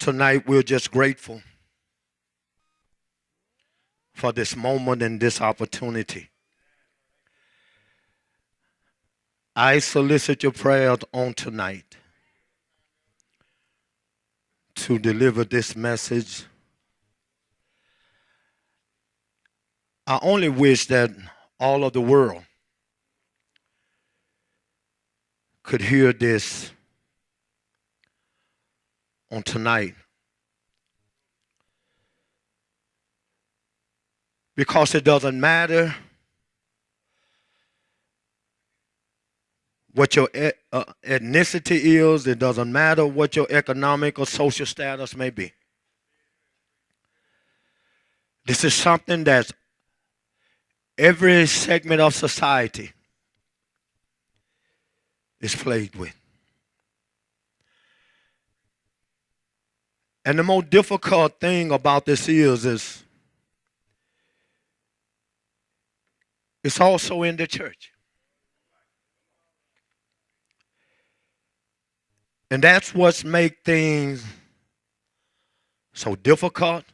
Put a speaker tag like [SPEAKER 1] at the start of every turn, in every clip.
[SPEAKER 1] Tonight, we're just grateful for this moment and this opportunity. I solicit your prayers on tonight to deliver this message. I only wish that all of the world could hear this on tonight. Because it doesn't matter what your ethnicity is. It doesn't matter what your economic or social status may be. This is something that every segment of society is plagued with. And the most difficult thing about this is it's also in the church. And that's what's make things so difficult.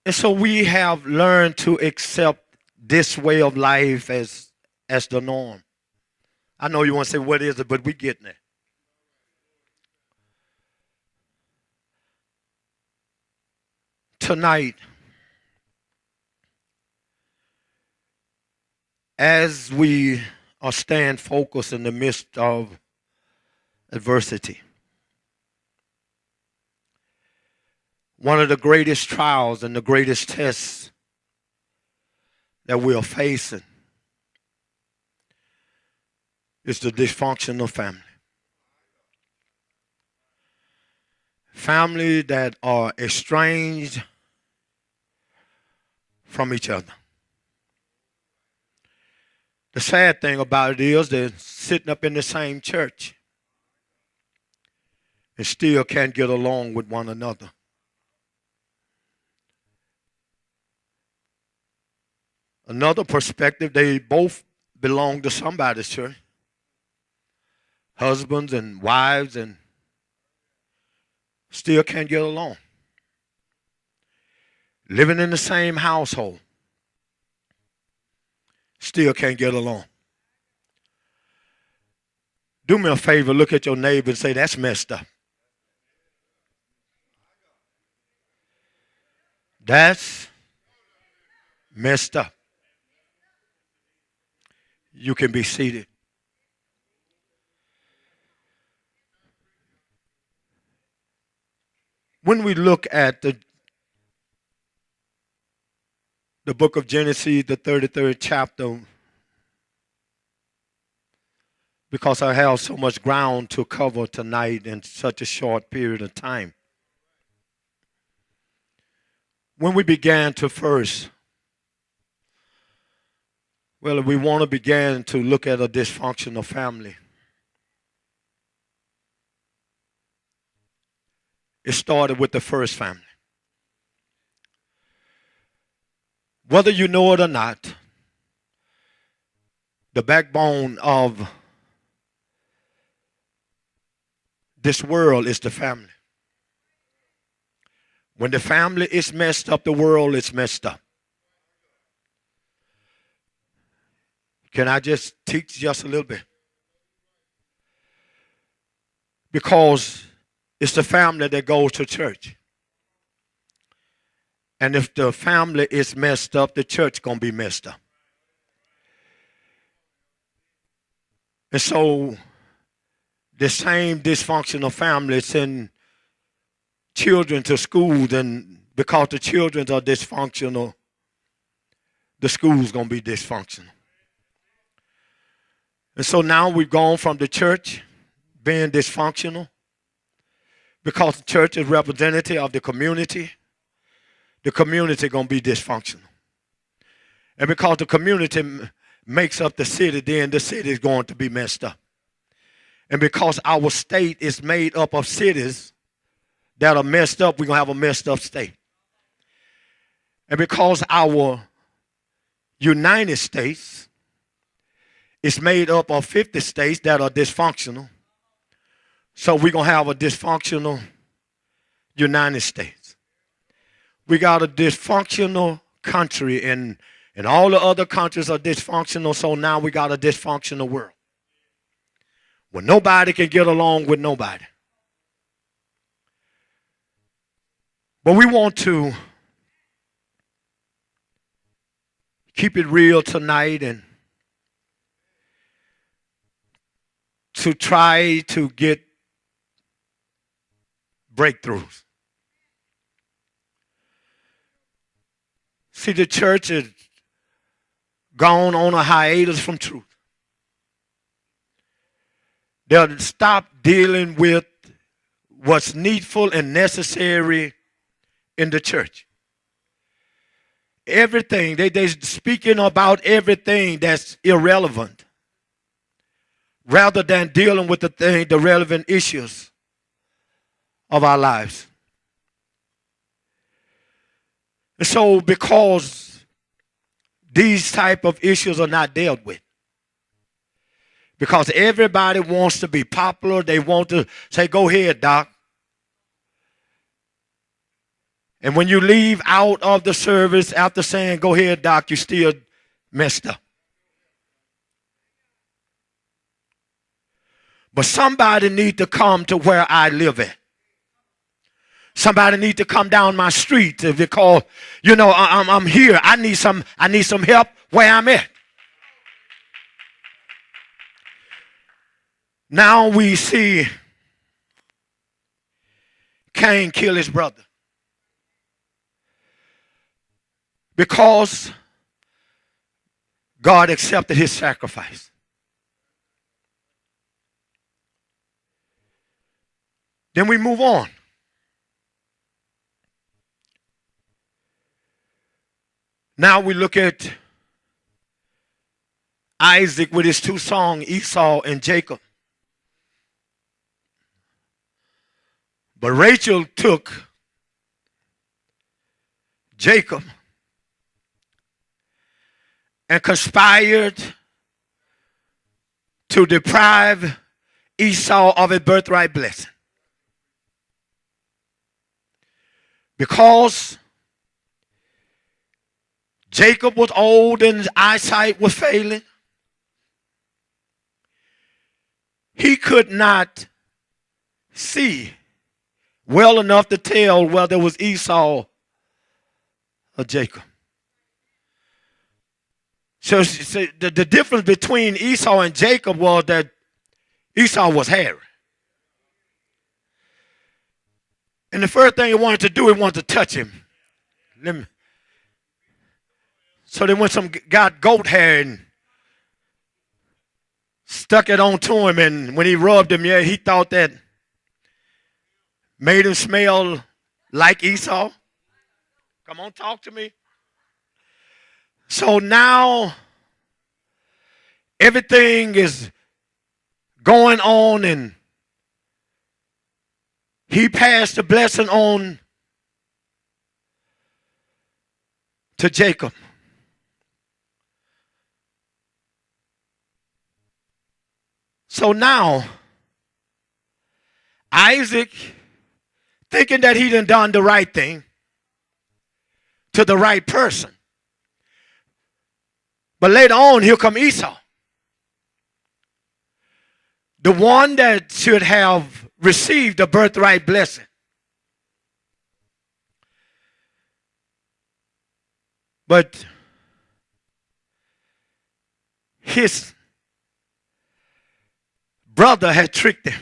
[SPEAKER 1] And so we have learned to accept this way of life as the norm. I know you want to say, what is it? But we're getting there. Tonight, as we are staying focused in the midst of adversity, one of the greatest trials and the greatest tests that we are facing is the dysfunctional family. Family that are estranged from each other. The sad thing about it is they're sitting up in the same church and still can't get along with one another. Another perspective, they both belong to somebody's church. Husbands and wives, and still can't get along. Living in the same household, still can't get along. Do me a favor, look at your neighbor and say, that's messed up. That's messed up. You can be seated. When we look at the book of Genesis, the 33rd chapter, because I have so much ground to cover tonight in such a short period of time. When we began to first, we want to begin to look at a dysfunctional family. It started with the first family. Whether you know it or not, the backbone of this world is the family. When the family is messed up, the world is messed up. Can I just teach just a little bit? Because it's the family that goes to church. And if the family is messed up, the church going to be messed up. And so the same dysfunctional family send children to schools, and because the children are dysfunctional, the school's going to be dysfunctional. And so now we've gone from the church being dysfunctional, because the church is representative of the community going to be dysfunctional. And because the community makes up the city, then the city is going to be messed up. And because our state is made up of cities that are messed up, we're going to have a messed up state. And because our United States It's made up of 50 states that are dysfunctional. So we're going to have a dysfunctional United States. We got a dysfunctional country, and all the other countries are dysfunctional, so now we got a dysfunctional world where nobody can get along with nobody. But we want to keep it real tonight and to try to get breakthroughs. See, the church has gone on a hiatus from truth. They'll stop dealing with what's needful and necessary in the church. Everything, they're speaking about everything that's irrelevant rather than dealing with the relevant issues of our lives. And so because these type of issues are not dealt with, because everybody wants to be popular, they want to say, go ahead, Doc. And when you leave out of the service after saying, go ahead, Doc, you still messed up. But somebody need to come to where I live at. Somebody need to come down my street because, I'm here. I need some help where I'm at. Now we see Cain kill his brother because God accepted his sacrifice. Then we move on. Now we look at Isaac with his two sons, Esau and Jacob. But Rachel took Jacob and conspired to deprive Esau of his birthright blessing. Because Jacob was old and his eyesight was failing, he could not see well enough to tell whether it was Esau or Jacob. So the difference between Esau and Jacob was that Esau was hairy. And the first thing he wanted to do, he wanted to touch him. So they got goat hair and stuck it onto him. And when he rubbed him, he thought that made him smell like Esau. Come on, talk to me. So now everything is going on, and he passed the blessing on to Jacob. So now Isaac, thinking that he done the right thing to the right person. But later on, here come Esau. The one that should have received the birthright blessing. But his brother had tricked him.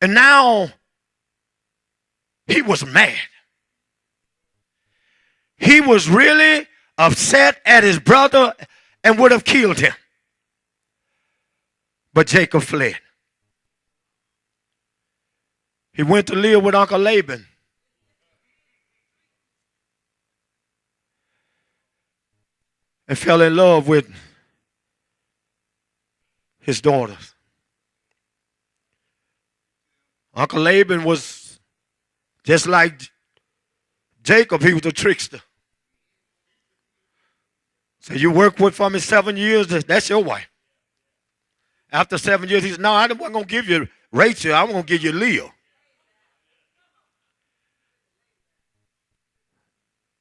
[SPEAKER 1] And now he was mad. He was really upset at his brother and would have killed him. But Jacob fled. He went to live with Uncle Laban. And fell in love with his daughters. Uncle Laban was just like Jacob. He was a trickster. So you work with for me 7 years, that's your wife. After 7 years, he said, no, I wasn't going to give you Rachel, I'm going to give you Leah.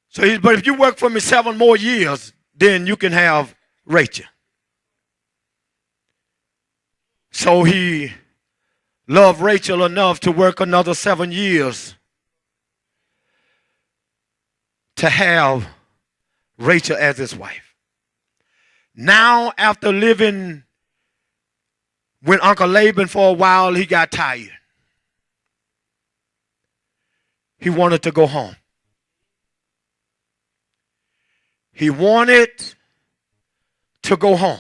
[SPEAKER 1] So he said, but if you work for me 7 more years, then you can have Rachel. So he loved Rachel enough to work another 7 years to have Rachel as his wife. Now, after living with Uncle Laban for a while, he got tired. He wanted to go home. He wanted to go home.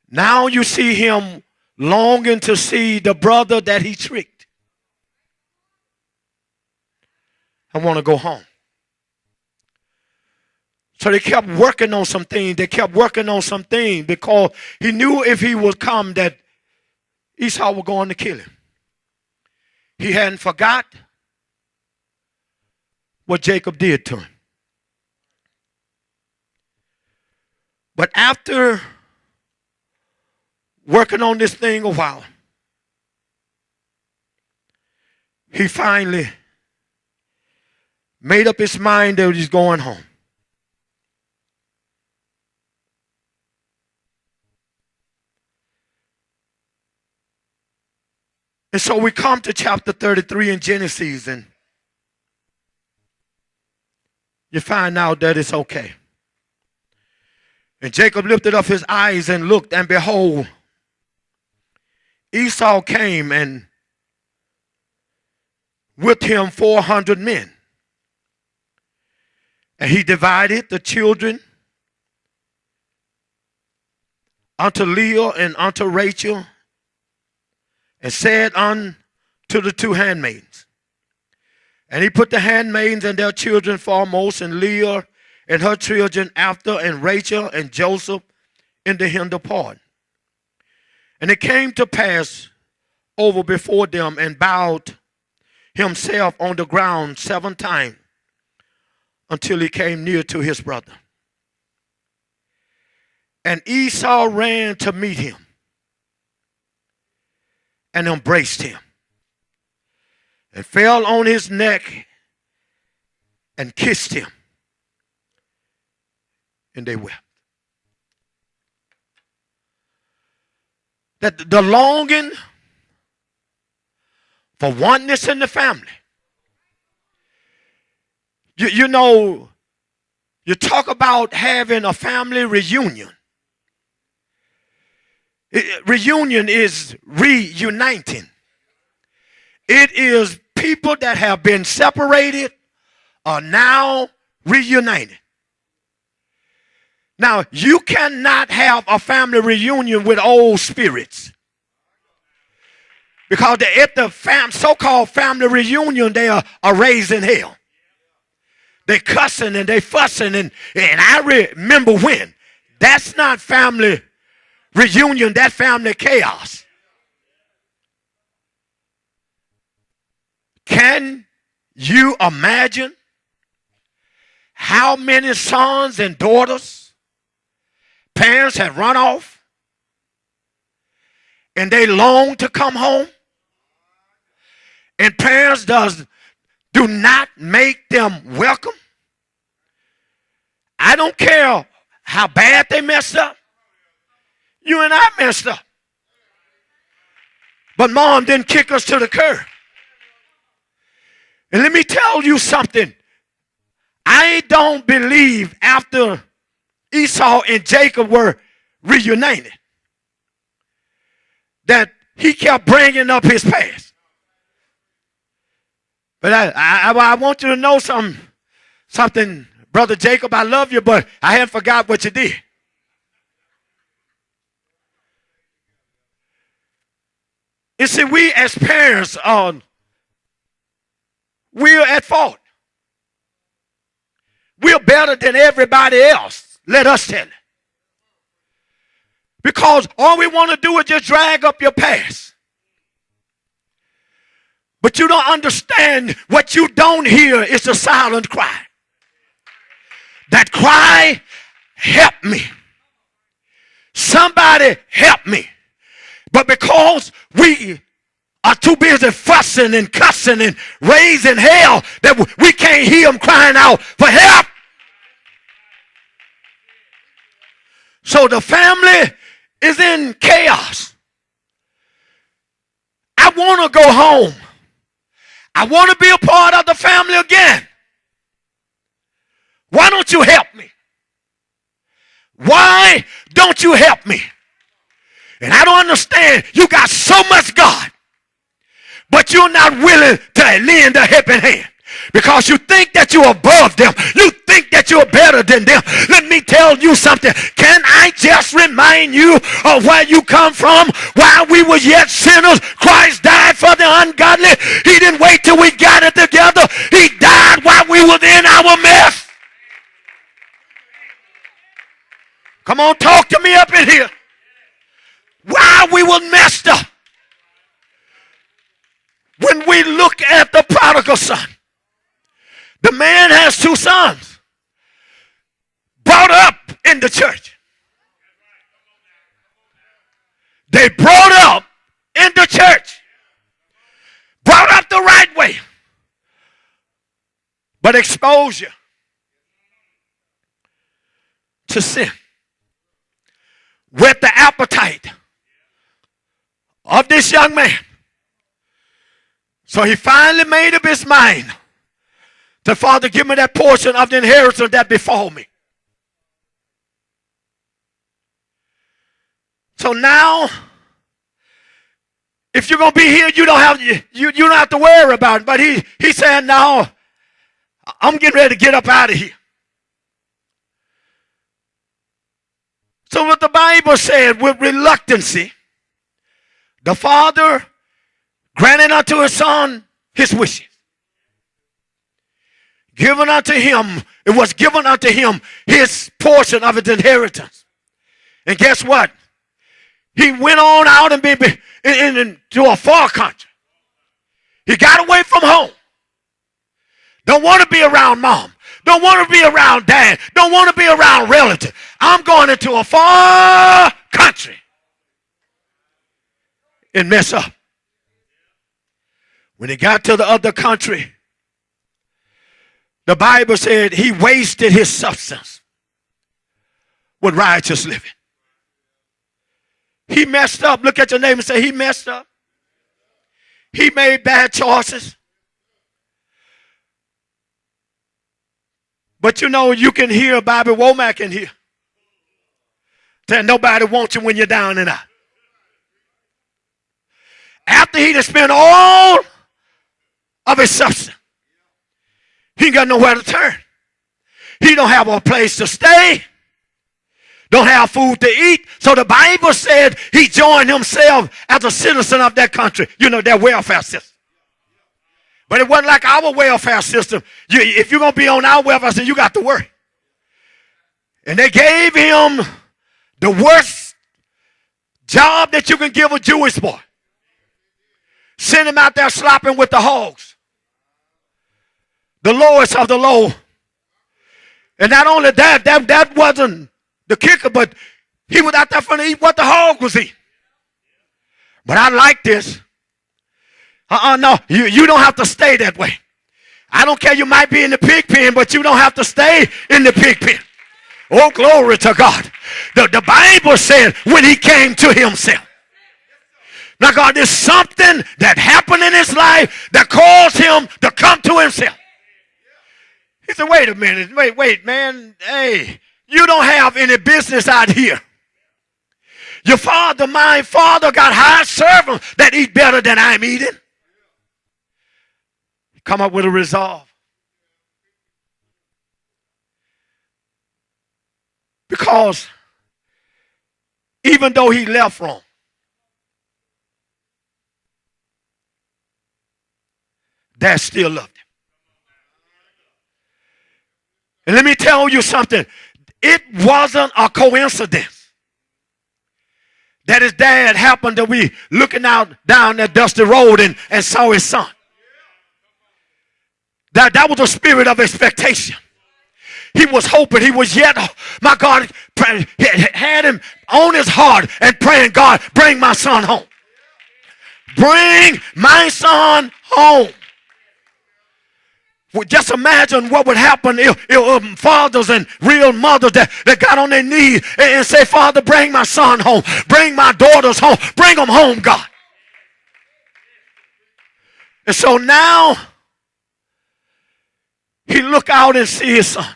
[SPEAKER 1] Now you see him longing to see the brother that he tricked. I want to go home. So they kept working on some things. They kept working on some things because he knew if he would come that Esau was going to kill him. He hadn't forgot what Jacob did to him. But after working on this thing a while, he finally made up his mind that he's going home. And so we come to chapter 33 in Genesis, and you find out that it's okay. And Jacob lifted up his eyes and looked, and behold, Esau came, and with him 400 men. And he divided the children unto Leah and unto Rachel, and said unto the 2 handmaids. And he put the handmaids and their children foremost, and Leah and her children after, and Rachel and Joseph in the hinder part. And it came to pass over before them, and bowed himself on the ground 7 times, until he came near to his brother. And Esau ran to meet him, and embraced him, and fell on his neck, and kissed him, and they wept. That the longing for oneness in the family. You know, you talk about having a family reunion. Reunion is reuniting. It is people that have been separated are now reunited. Now, you cannot have a family reunion with old spirits. Because at the so-called family reunion, they are raising hell. They cussing and they fussing. And I remember when. That's not family reunion, that family chaos. Can you imagine how many sons and daughters parents have run off and they long to come home, and parents do not make them welcome? I don't care how bad they messed up. You and I messed up. But mom didn't kick us to the curb. And let me tell you something. I don't believe after Esau and Jacob were reunited that he kept bringing up his past. But I want you to know something, Brother Jacob, I love you, but I haven't forgot what you did. You see, we as parents, we're at fault. We're better than everybody else. Let us tell it. Because all we want to do is just drag up your past. But you don't understand, what you don't hear is the silent cry. that cry, help me. Somebody help me. But because we are too busy fussing and cussing and raising hell, that we can't hear them crying out for help. So the family is in chaos. I want to go home. I want to be a part of the family again. Why don't you help me? Why don't you help me? And I don't understand. You got so much God, but you're not willing to lend a helping hand because you think that you're above them. You think that you're better than them. Let me tell you something. Can I just remind you of where you come from? While we were yet sinners, Christ died for the ungodly. He didn't wait till we got it together. He died while we were in our mess. Come on, talk to me up in here. While we were messed up. When we look at the prodigal son, the man has two sons brought up in the church. They brought up in the church. Brought up the right way. But exposure to sin with the appetite of this young man. So he finally made up his mind to, Father, give me that portion of the inheritance that befall me. So now, if you're going to be here, you don't have to worry about it. But he said, no, I'm getting ready to get up out of here. So what the Bible said, with reluctancy, the father granted unto his son his wishes. Given unto him, it was given unto him his portion of his inheritance. And guess what? He went on out and been into a far country. He got away from home. Don't want to be around mom. Don't want to be around dad. Don't want to be around relatives. I'm going into a far country and mess up. When he got to the other country, the Bible said he wasted his substance with righteous living. He messed up. Look at your neighbor and say, he messed up. He made bad choices. But you know, you can hear Bobby Womack in here. Saying nobody wants you when you're down and out. After he had spent all of his substance, he ain't got nowhere to turn. He don't have a place to stay. Don't have food to eat. So the Bible said he joined himself as a citizen of that country. You know, their welfare system. But it wasn't like our welfare system. If you're going to be on our welfare system, you got to work. And they gave him the worst job that you can give a Jewish boy. Send him out there slopping with the hogs. The lowest of the low. And not only that, that wasn't the kicker, but he was out there trying to eat what the hog was eating. But I like this. No, you don't have to stay that way. I don't care, you might be in the pig pen, but you don't have to stay in the pig pen. Oh, glory to God. The Bible said when he came to himself. Now, God, there's something that happened in his life that caused him to come to himself. He said, wait a minute. Wait, man. Hey, you don't have any business out here. My father got hired servants that eat better than I'm eating. Come up with a resolve. Because even though he left Rome, Dad still loved him. And let me tell you something. It wasn't a coincidence that his dad happened to be looking out down that dusty road and saw his son. That was a spirit of expectation. he was hoping, he was yet, my God, had him on his heart and praying, God, bring my son home. Bring my son home. Well, just imagine what would happen if fathers and real mothers that got on their knees and say, Father, bring my son home. Bring my daughters home. Bring them home, God. And so now he look out and see his son.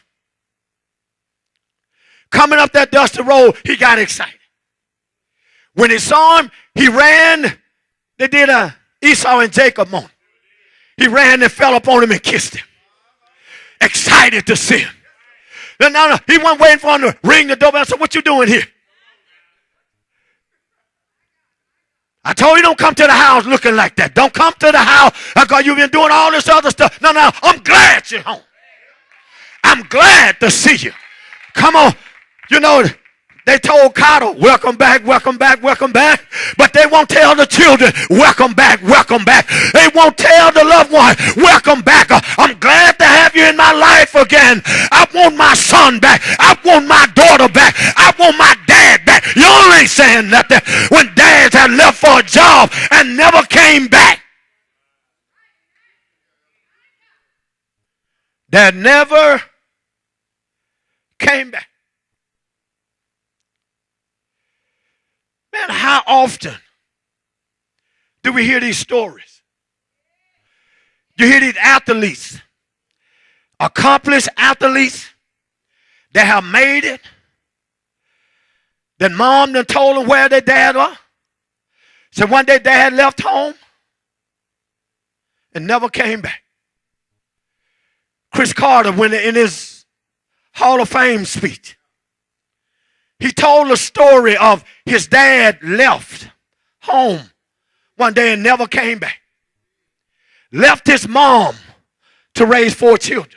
[SPEAKER 1] Coming up that dusty road, he got excited. When he saw him, he ran. They did a Esau and Jacob moment. He ran and fell upon him and kissed him. Excited to see him. No, he wasn't waiting for him to ring the doorbell. I said, what you doing here? I told you don't come to the house looking like that. Don't come to the house because you've been doing all this other stuff. No, I'm glad you're home. I'm glad to see you. Come on. You know, they told cattle, welcome back, welcome back, welcome back. But they won't tell the children, welcome back, welcome back. They won't tell the loved one, welcome back. I'm glad to have you in my life again. I want my son back. I want my daughter back. I want my dad back. You ain't saying nothing. When dads had left for a job and never came back. Dad never came back. Man, how often do we hear these stories? You hear these athletes, accomplished athletes that have made it, that mom done told them where their dad was. So one day dad left home and never came back. Chris Carter, when in his Hall of Fame speech, he told a story of his dad left home one day and never came back. Left his mom to raise 4 children.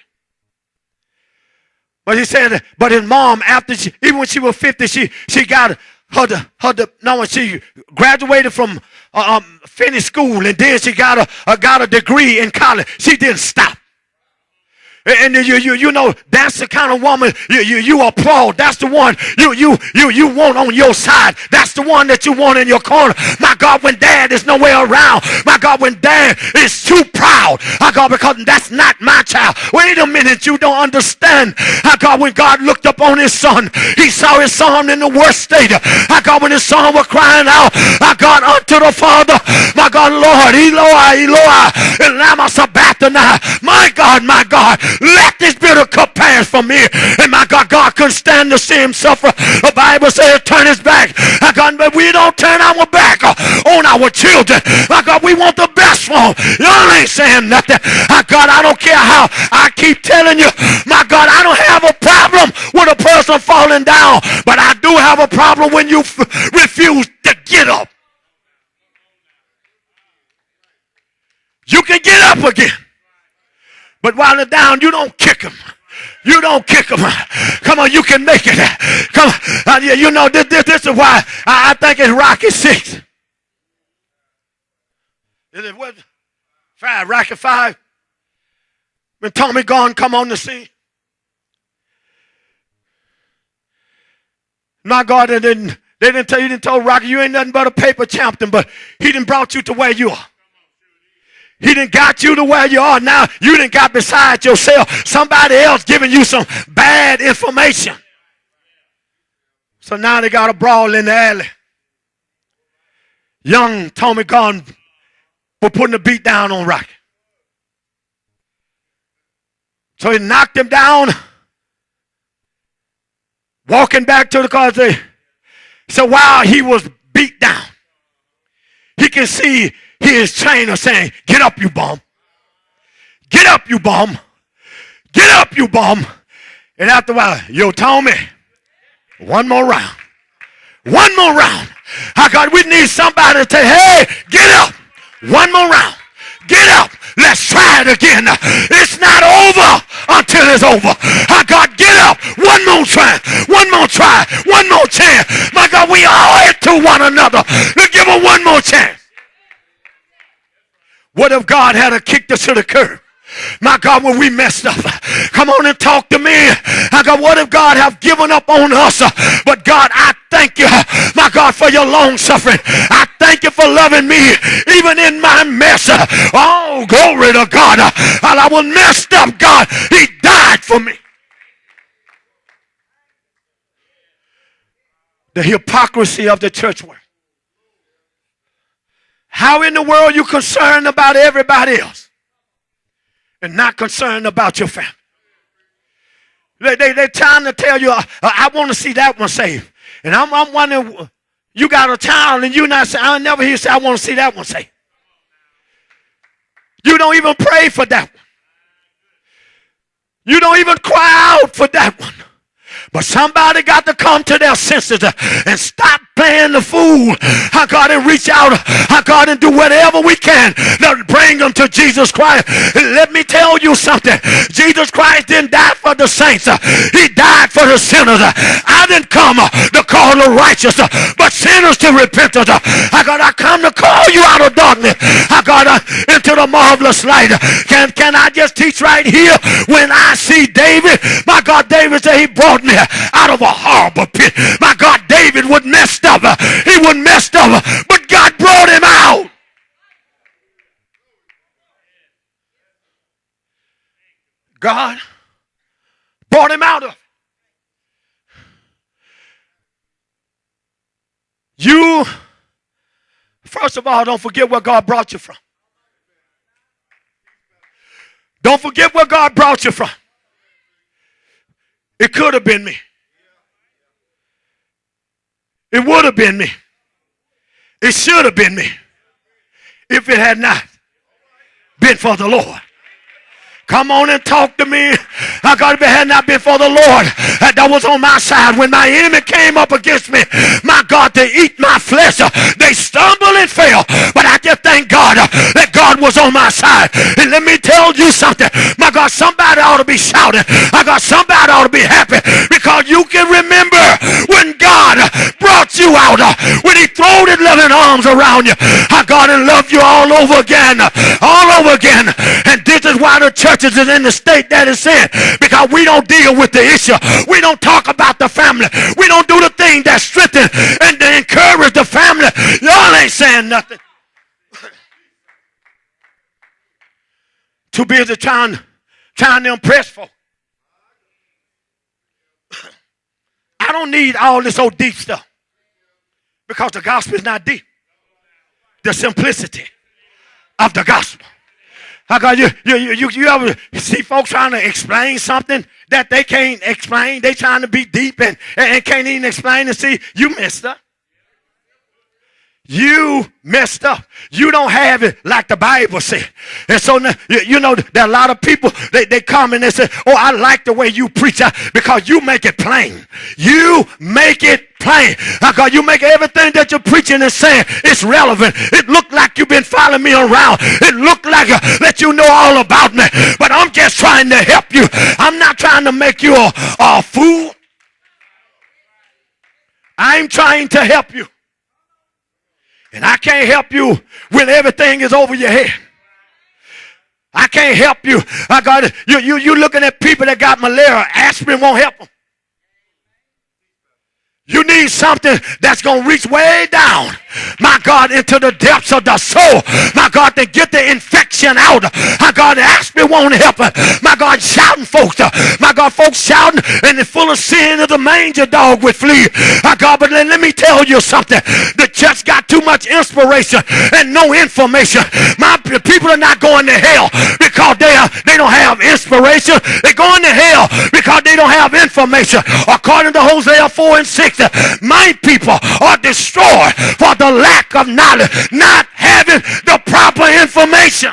[SPEAKER 1] But he said, but his mom, after even when she was 50, she got when she graduated from finished school, and then she got a degree in college. She didn't stop. And you know, that's the kind of woman you applaud. That's the one you want on your side. That's the one that you want in your corner. My God, when dad is nowhere around. My God, when dad is too proud. My God, because that's not my child. Wait a minute, you don't understand. My God, when God looked up on his son, he saw his son in the worst state. My God, when his son was crying out, my God, unto the Father, my God, Lord, Eloi, and Lama Sabachthani. My God, let this bitter cup pass from me. And my God, God couldn't stand to see him suffer. The Bible says turn his back. My God, but we don't turn our back on our children. My God, we want the best for them. Y'all ain't saying nothing. My God, I don't care how I keep telling you. My God, I don't have a problem with a person falling down. But I do have a problem when you refuse to get up. You can get up again. But while they're down, you don't kick them. You don't kick them. Come on, you can make it. Come on. You know, this is why I think it's Rocky 6. Is it what? 5, Rocky 5. When Tommy Gunn come on the scene. My God, they didn't tell Rocky, you ain't nothing but a paper champion, but he done brought you to where you are. He done got you to where you are. Now you done got beside yourself. Somebody else giving you some bad information. So now they got a brawl in the alley. Young Tommy Gunn for putting a beat down on Rocky. So he knocked him down. Walking back to the car. So while he was beat down, he can see his trainer saying, get up, you bum. Get up, you bum. Get up, you bum. And after a while, yo, Tommy, one more round. One more round. I got, we need somebody to say, hey, get up. One more round. Get up. Let's try it again. It's not over until it's over. I got, get up. One more try. One more try. One more chance. My God, we owe it to one another. Let's give her one more chance. What if God had kicked us to the curb? My God, when we messed up, come on and talk to me. My God, what if God have given up on us? But God, I thank you, my God, for your long suffering. I thank you for loving me even in my mess. Oh, glory to God. While I was messed up, God, he died for me. The hypocrisy of the church work. How in the world are you concerned about everybody else and not concerned about your family? They're trying to tell you, I want to see that one saved. And I'm wondering, you got a child and you not say, I never hear you say, I want to see that one saved. You don't even pray for that one. You don't even cry out for that one. But somebody got to come to their senses and stop playing the fool. I got to reach out. I got to do whatever we can to bring them to Jesus Christ. Let me tell you something. Jesus Christ didn't die for the saints. He died for the sinners. I didn't come to call the righteous, but sinners to repentance. I come to call you out of darkness. I got into the marvelous light. Can I just teach right here? When I see David, my God, David said he brought me out of a horrible pit. My God, David was messed up. He was messed up, but God brought him out. God brought him out of. You, first of all, don't forget where God brought you from. Don't forget where God brought you from. It could have been me. It would have been me. It should have been me if it had not been for the Lord. Come on and talk to me. I got if it had not been for the Lord that was on my side. When my enemy came up against me, my God, to eat my flesh, they stumbled and fell. But I just thank God that God was on my side. And let me tell you something. My God, somebody ought to be shouting. I got somebody ought to be happy because you can remember when God brought you out, when he threw his loving arms around you. I got to love you all over again. All over again. And this is why the churches is in the state that it's in, because we don't deal with the issue. We don't talk about the family. We don't do the thing that strengthens and to encourage the family. Y'all ain't saying nothing. Too busy trying to impress folk. I don't need all this old deep stuff because the gospel is not deep. The simplicity of the gospel. I got you ever see folks trying to explain something that they can't explain? They trying to be deep and can't even explain and see you messed up. You messed up. You don't have it like the Bible said. And so, you know, there are a lot of people, they come and they say, oh, I like the way you preach because you make it plain. You make it plain. Because you make everything that you're preaching and saying, it's relevant. It looked like you've been following me around. It looked like that you know all about me. But I'm just trying to help you. I'm not trying to make you a fool. I'm trying to help you. And I can't help you when everything is over your head. I can't help you. I got it. You looking at people that got malaria. Aspirin won't help them. You need something that's going to reach way down, my God, into the depths of the soul. My God, to get the infection out. My God, the aspirin won't help it. My God, shouting folks. My God, folks shouting and they're full of sin of the manger dog would flee. My God, but let me tell you something. The church got too much inspiration and no information. My people are not going to hell because they don't have inspiration. They're going to hell because they don't have information. According to Hosea 4:6, my people are destroyed for the lack of knowledge, not having the proper information.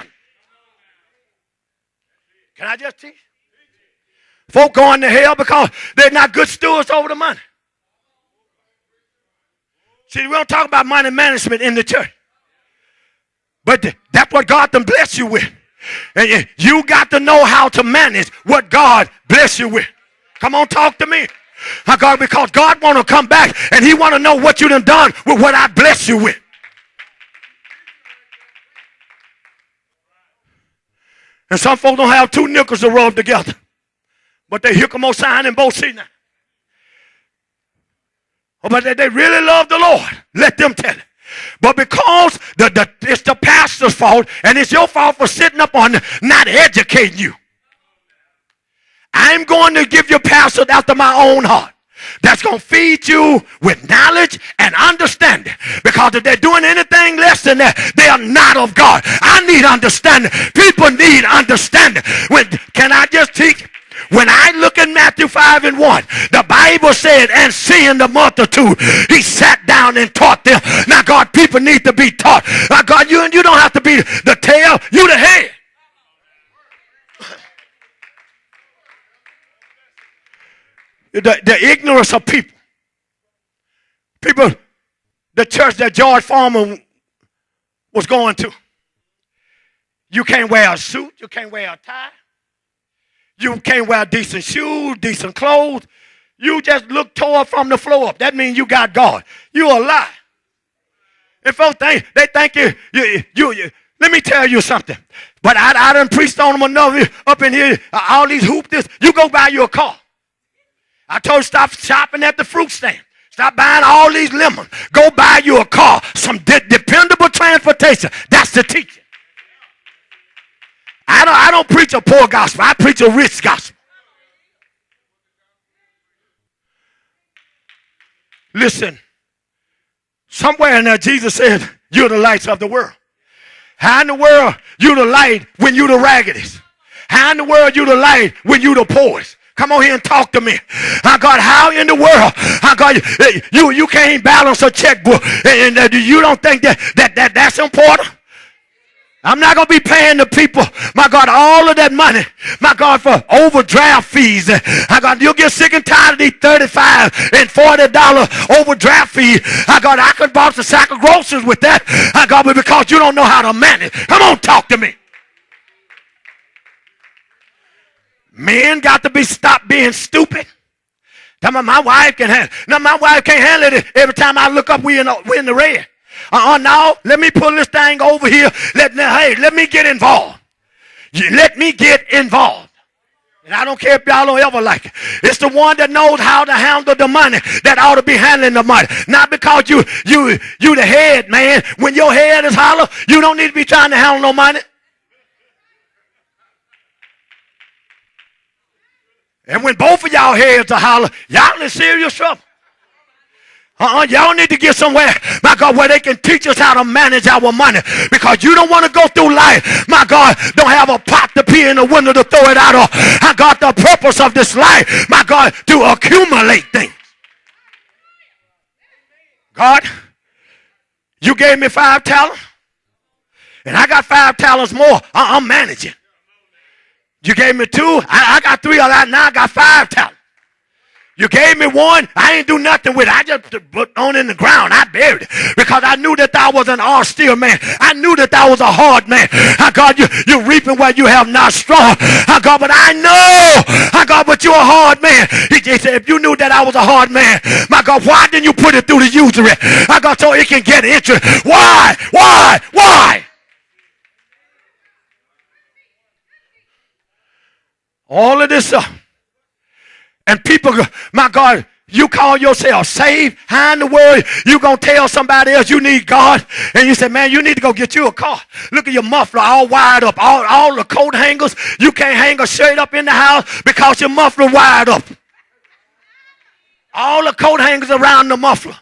[SPEAKER 1] Can I just teach? Folk going to hell because they're not good stewards over the money. See, we don't talk about money management in the church. But that's what God can bless you with. And you got to know how to manage what God bless you with. Come on, talk to me. God, because God want to come back and he want to know what you done with what I bless you with. And some folks don't have two nickels to rub together. But they hick 'em on sign and both see now. But they really love the Lord. Let them tell it. But because it's the pastor's fault and it's your fault for sitting up on not educating you. I'm going to give you pastors after my own heart. That's going to feed you with knowledge and understanding. Because if they're doing anything less than that, they are not of God. I need understanding. People need understanding. Can I just teach? When I look at Matthew 5 and 1, the Bible said, and seeing the multitude, he sat down and taught them. Now, God, people need to be taught. Now, God, you don't have to be the tail, you the head. The ignorance of people. People, the church that George Foreman was going to. You can't wear a suit. You can't wear a tie. You can't wear decent shoes, decent clothes. You just look tore from the floor up. That means you got God. You a lie. And folks think, they think you. Let me tell you something. But I done preached on them enough up in here. All these this. You go buy you a car. I told you stop shopping at the fruit stand. Stop buying all these lemons. Go buy you a car. Some dependable transportation. That's the teaching. I don't preach a poor gospel. I preach a rich gospel. Listen. Somewhere in there Jesus said, you're the lights of the world. How in the world you the light when you the raggediest? How in the world you the light when you the poorest? Come on here and talk to me. God, how in the world? God, you can't balance a checkbook, and you don't think that's important? I'm not going to be paying the people, my God, all of that money, my God, for overdraft fees. My God, you'll get sick and tired of these $35 and $40 overdraft fees. My God, I could buy a sack of groceries with that. My God, but because you don't know how to manage. Come on, talk to me. Men got to stop being stupid. My wife can handle it. No, my wife can't handle it. Every time I look up, we in the red. Now, let me pull this thing over here. Let me get involved. Let me get involved. And I don't care if y'all don't ever like it. It's the one that knows how to handle the money that ought to be handling the money. Not because you the head, man. When your head is hollow, you don't need to be trying to handle no money. And when both of y'all heads are hollow, y'all in serious trouble. Y'all need to get somewhere, my God, where they can teach us how to manage our money. Because you don't want to go through life, my God, don't have a pot to pee in the window to throw it out of. I got the purpose of this life, my God, to accumulate things. God, you gave me 5 talents, and I got 5 talents more. I'm managing. You gave me 2. I got 3 of that. Now I got 5 talents. You gave me 1. I ain't do nothing with it. I just put on in the ground. I buried it because I knew that I was an austere man. I knew that I was a hard man. God, you're reaping where you have not strong. God, but I know, God, but you're a hard man. He said, if you knew that I was a hard man, my God, why didn't you put it through the usury? God, so it can get interest. Why? All of this stuff. And people, my God, you call yourself saved. How in the world you going to tell somebody else you need God? And you say, man, you need to go get you a car. Look at your muffler all wired up. All the coat hangers. You can't hang a shirt up in the house because your muffler wired up. All the coat hangers around the muffler.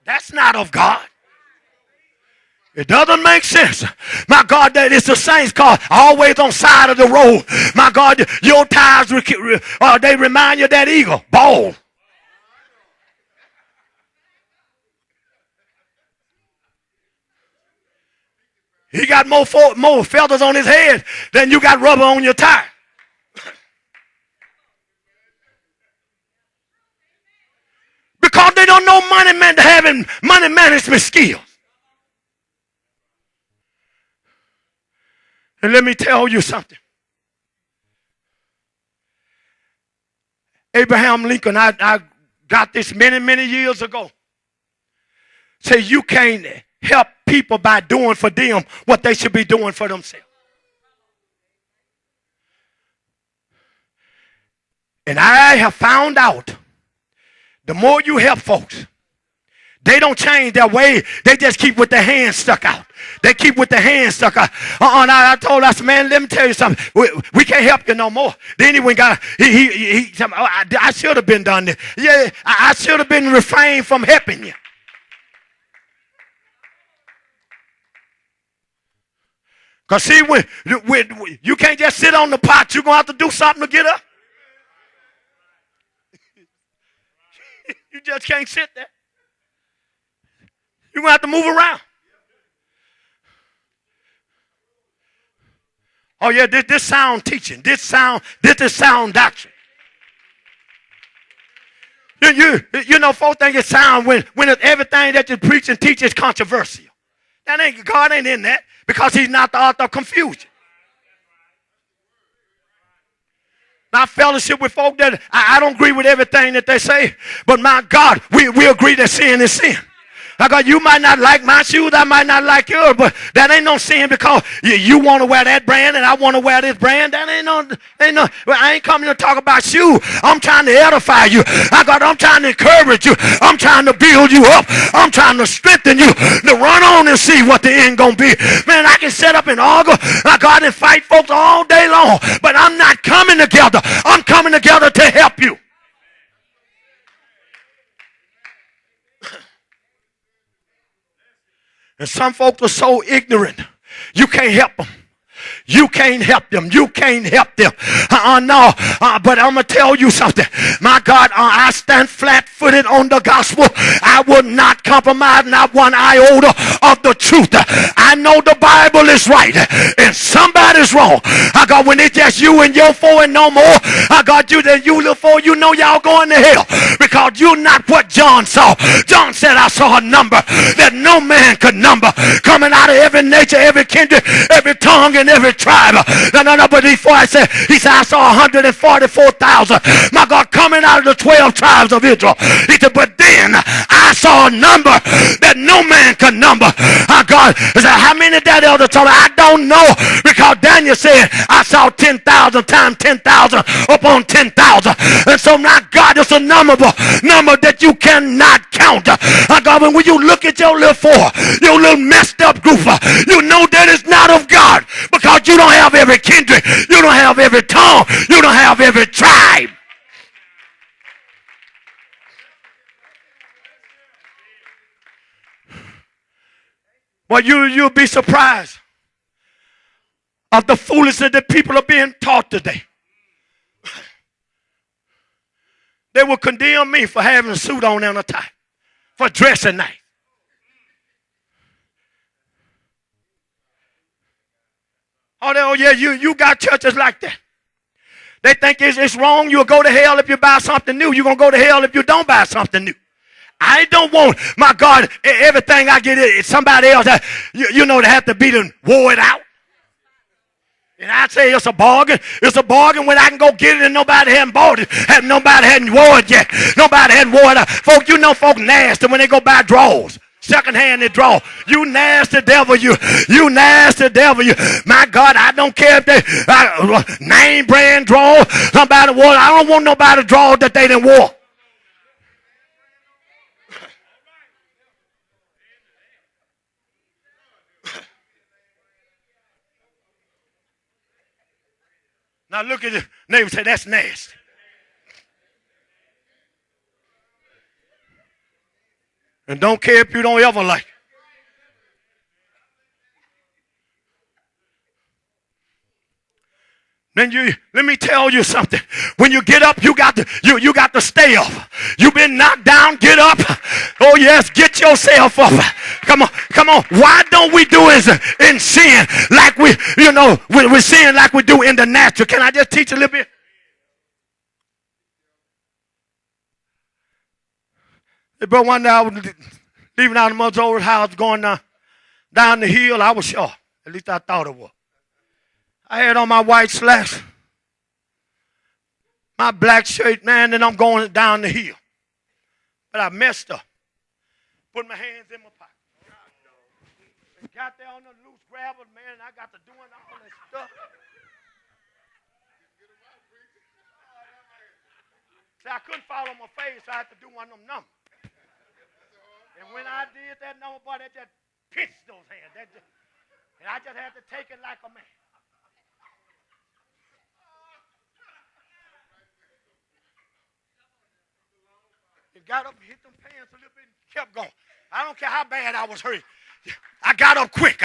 [SPEAKER 1] That's not of God. It doesn't make sense. My God, that it's the saints' car always on side of the road. My God, your tires, they remind you of that eagle. Ball. He got more feathers on his head than you got rubber on your tire. Because they don't know having money management skills. And let me tell you something. Abraham Lincoln, I got this many, many years ago. Say you can't help people by doing for them what they should be doing for themselves. And I have found out the more you help folks, they don't change their way. They just keep with their hands stuck out. They keep with their hands stuck out. And I told us, man, let me tell you something. We can't help you no more. Then he went, I should have been done this. Yeah, I should have been refrained from helping you. Because see, when you can't just sit on the pot. You're going to have to do something to get up. You just can't sit there. You're going to have to move around. Oh, yeah, this sound teaching. This is sound doctrine. You know, folks think it's sound when everything that you preach and teach is controversial. God ain't in that because he's not the author of confusion. I fellowship with folk that I don't agree with everything that they say, but my God, we agree that sin is sin. You might not like my shoes, I might not like yours, but that ain't no sin because you want to wear that brand and I want to wear this brand. That ain't no. I ain't coming to talk about shoes. I'm trying to edify you. I'm trying to encourage you. I'm trying to build you up. I'm trying to strengthen you to run on and see what the end gonna be. Man, I can set up and argue. And fight folks all day long, but I'm not coming together. I'm coming together to help you. And some folks are so ignorant, you can't help them. You can't help them. You can't help them. No. But I'm going to tell you something. My God, I stand flat-footed on the gospel. I will not compromise not one iota of the truth. I know the Bible is right and somebody's wrong. When it's just you and your four and no more, you little four, you know y'all going to hell because you're not what John saw. John said, I saw a number that no man could number coming out of every nature, every kindred, every tongue, and every tribe. But before he said, I saw 144,000. My God, coming out of the 12 tribes of Israel. He said, but then I saw a number that no man could number. God, he said, how many that elder told me? I don't know, because Daniel said, I saw 10,000 times 10,000 upon 10,000. And so now, God, it's a number that you cannot count. God, when you look at your little four, your little messed up group, you know that it's not of God, because you don't have every kindred, you don't have every tongue, you don't have every tribe. Well, you'll be surprised of the foolishness that people are being taught today. They will condemn me for having a suit on and a tie, for dressing nice. Oh yeah, you got churches like that. They think it's wrong. You'll go to hell if you buy something new. You're going to go to hell if you don't buy something new. I don't want, my God, everything I get is somebody else. You know, they have to be to wore it out. And I say it's a bargain. It's a bargain when I can go get it and nobody hadn't bought it. Nobody hadn't wore it yet. Nobody hadn't wore it out. Folk, you know folk nasty when they go buy drawers. Second-hand they draw. You nasty devil, you nasty devil, you. My God, I don't care if they name brand draw. Somebody wore. I don't want nobody to draw that they didn't wore. Now look at the neighbor and say, that's nasty. And don't care if you don't ever like it. Then let me tell you something. When you get up, you got to stay up. You've been knocked down, get up. Oh yes, get yourself up. Come on. Why don't we do it in sin like we're sin like we do in the natural? Can I just teach a little bit? But one day I was leaving out of mother's old house, going down the hill. I was sure. At least I thought it was. I had on my white slacks, my black shirt, man, and I'm going down the hill. But I messed up. Put my hands in my pocket. got there on the loose gravel, man, and I got to doing all that stuff. See, I couldn't fall on my face, so I had to do one of them numbers. And when I did that number, boy, that just pitched those hands. And I just had to take it like a man. And got up and hit them pants a little bit and kept going. I don't care how bad I was hurt. I got up quick.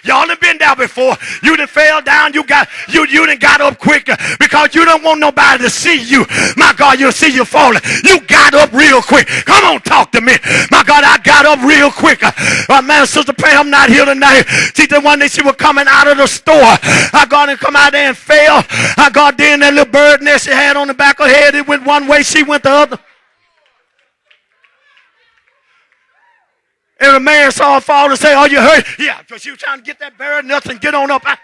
[SPEAKER 1] Y'all have been there before. You done fell down. You done got up quick because you don't want nobody to see you. My God, you'll see you falling. You got up real quick. Come on, talk to me. My God, I got up real quick. Man, Sister Pam, I'm not here tonight. She's the one that she was coming out of the store. I got and come out there and fell. I got there in that little bird nest she had on the back of her head. It went one way. She went the other. And the man saw her fall and say, "Oh, you hurt?" Yeah, because she was trying to get that bird nuts and get on up. Trying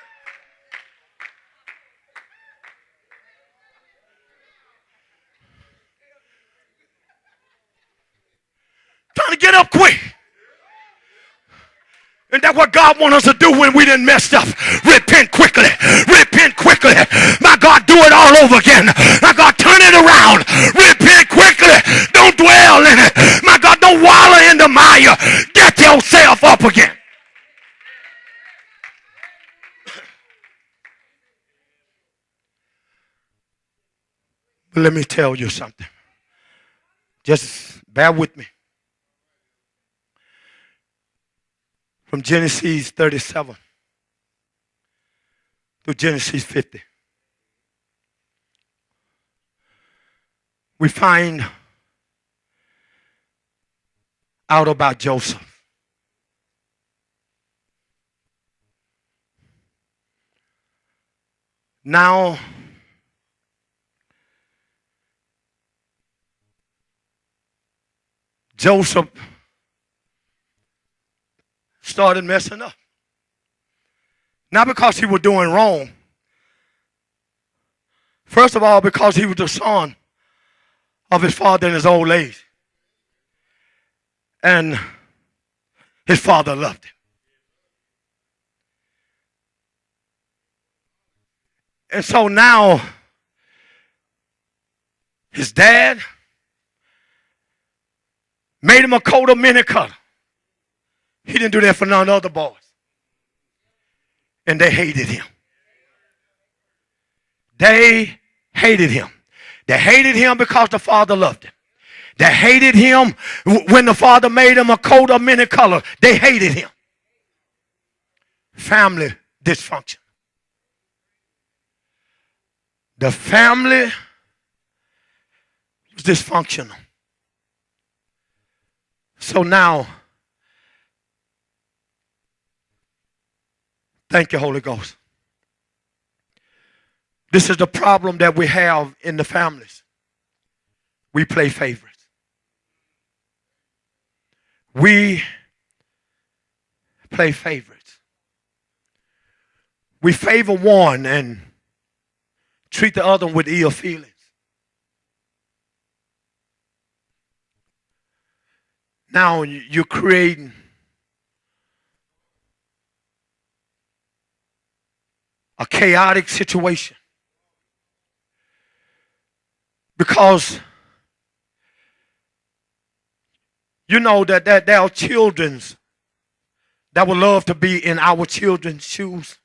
[SPEAKER 1] to get up quick. And that's what God wants us to do when we done messed up. Repent quickly. Repent quickly. My God, do it all over again. My God, turn it around. Repent quickly. Don't dwell in it. My God, don't wallow in the mire. Get yourself up again. But let me tell you something. Just bear with me. From Genesis 37 to Genesis 50, we find out about Joseph. Now, Joseph started messing up. Not because he was doing wrong. First of all, because he was the son of his father in his old age. And his father loved him. And so now, his dad made him a coat of many colors. He didn't do that for none of the other boys. And they hated him. They hated him. They hated him because the father loved him. They hated him when the father made him a coat of many colors. They hated him. Family dysfunction. The family was dysfunctional. So now, thank you, Holy Ghost. This is the problem that we have in the families. We play favorites. We play favorites. We favor one and treat the other with ill feelings. Now you're creating a chaotic situation. Because you know that there are children that would love to be in our children's shoes.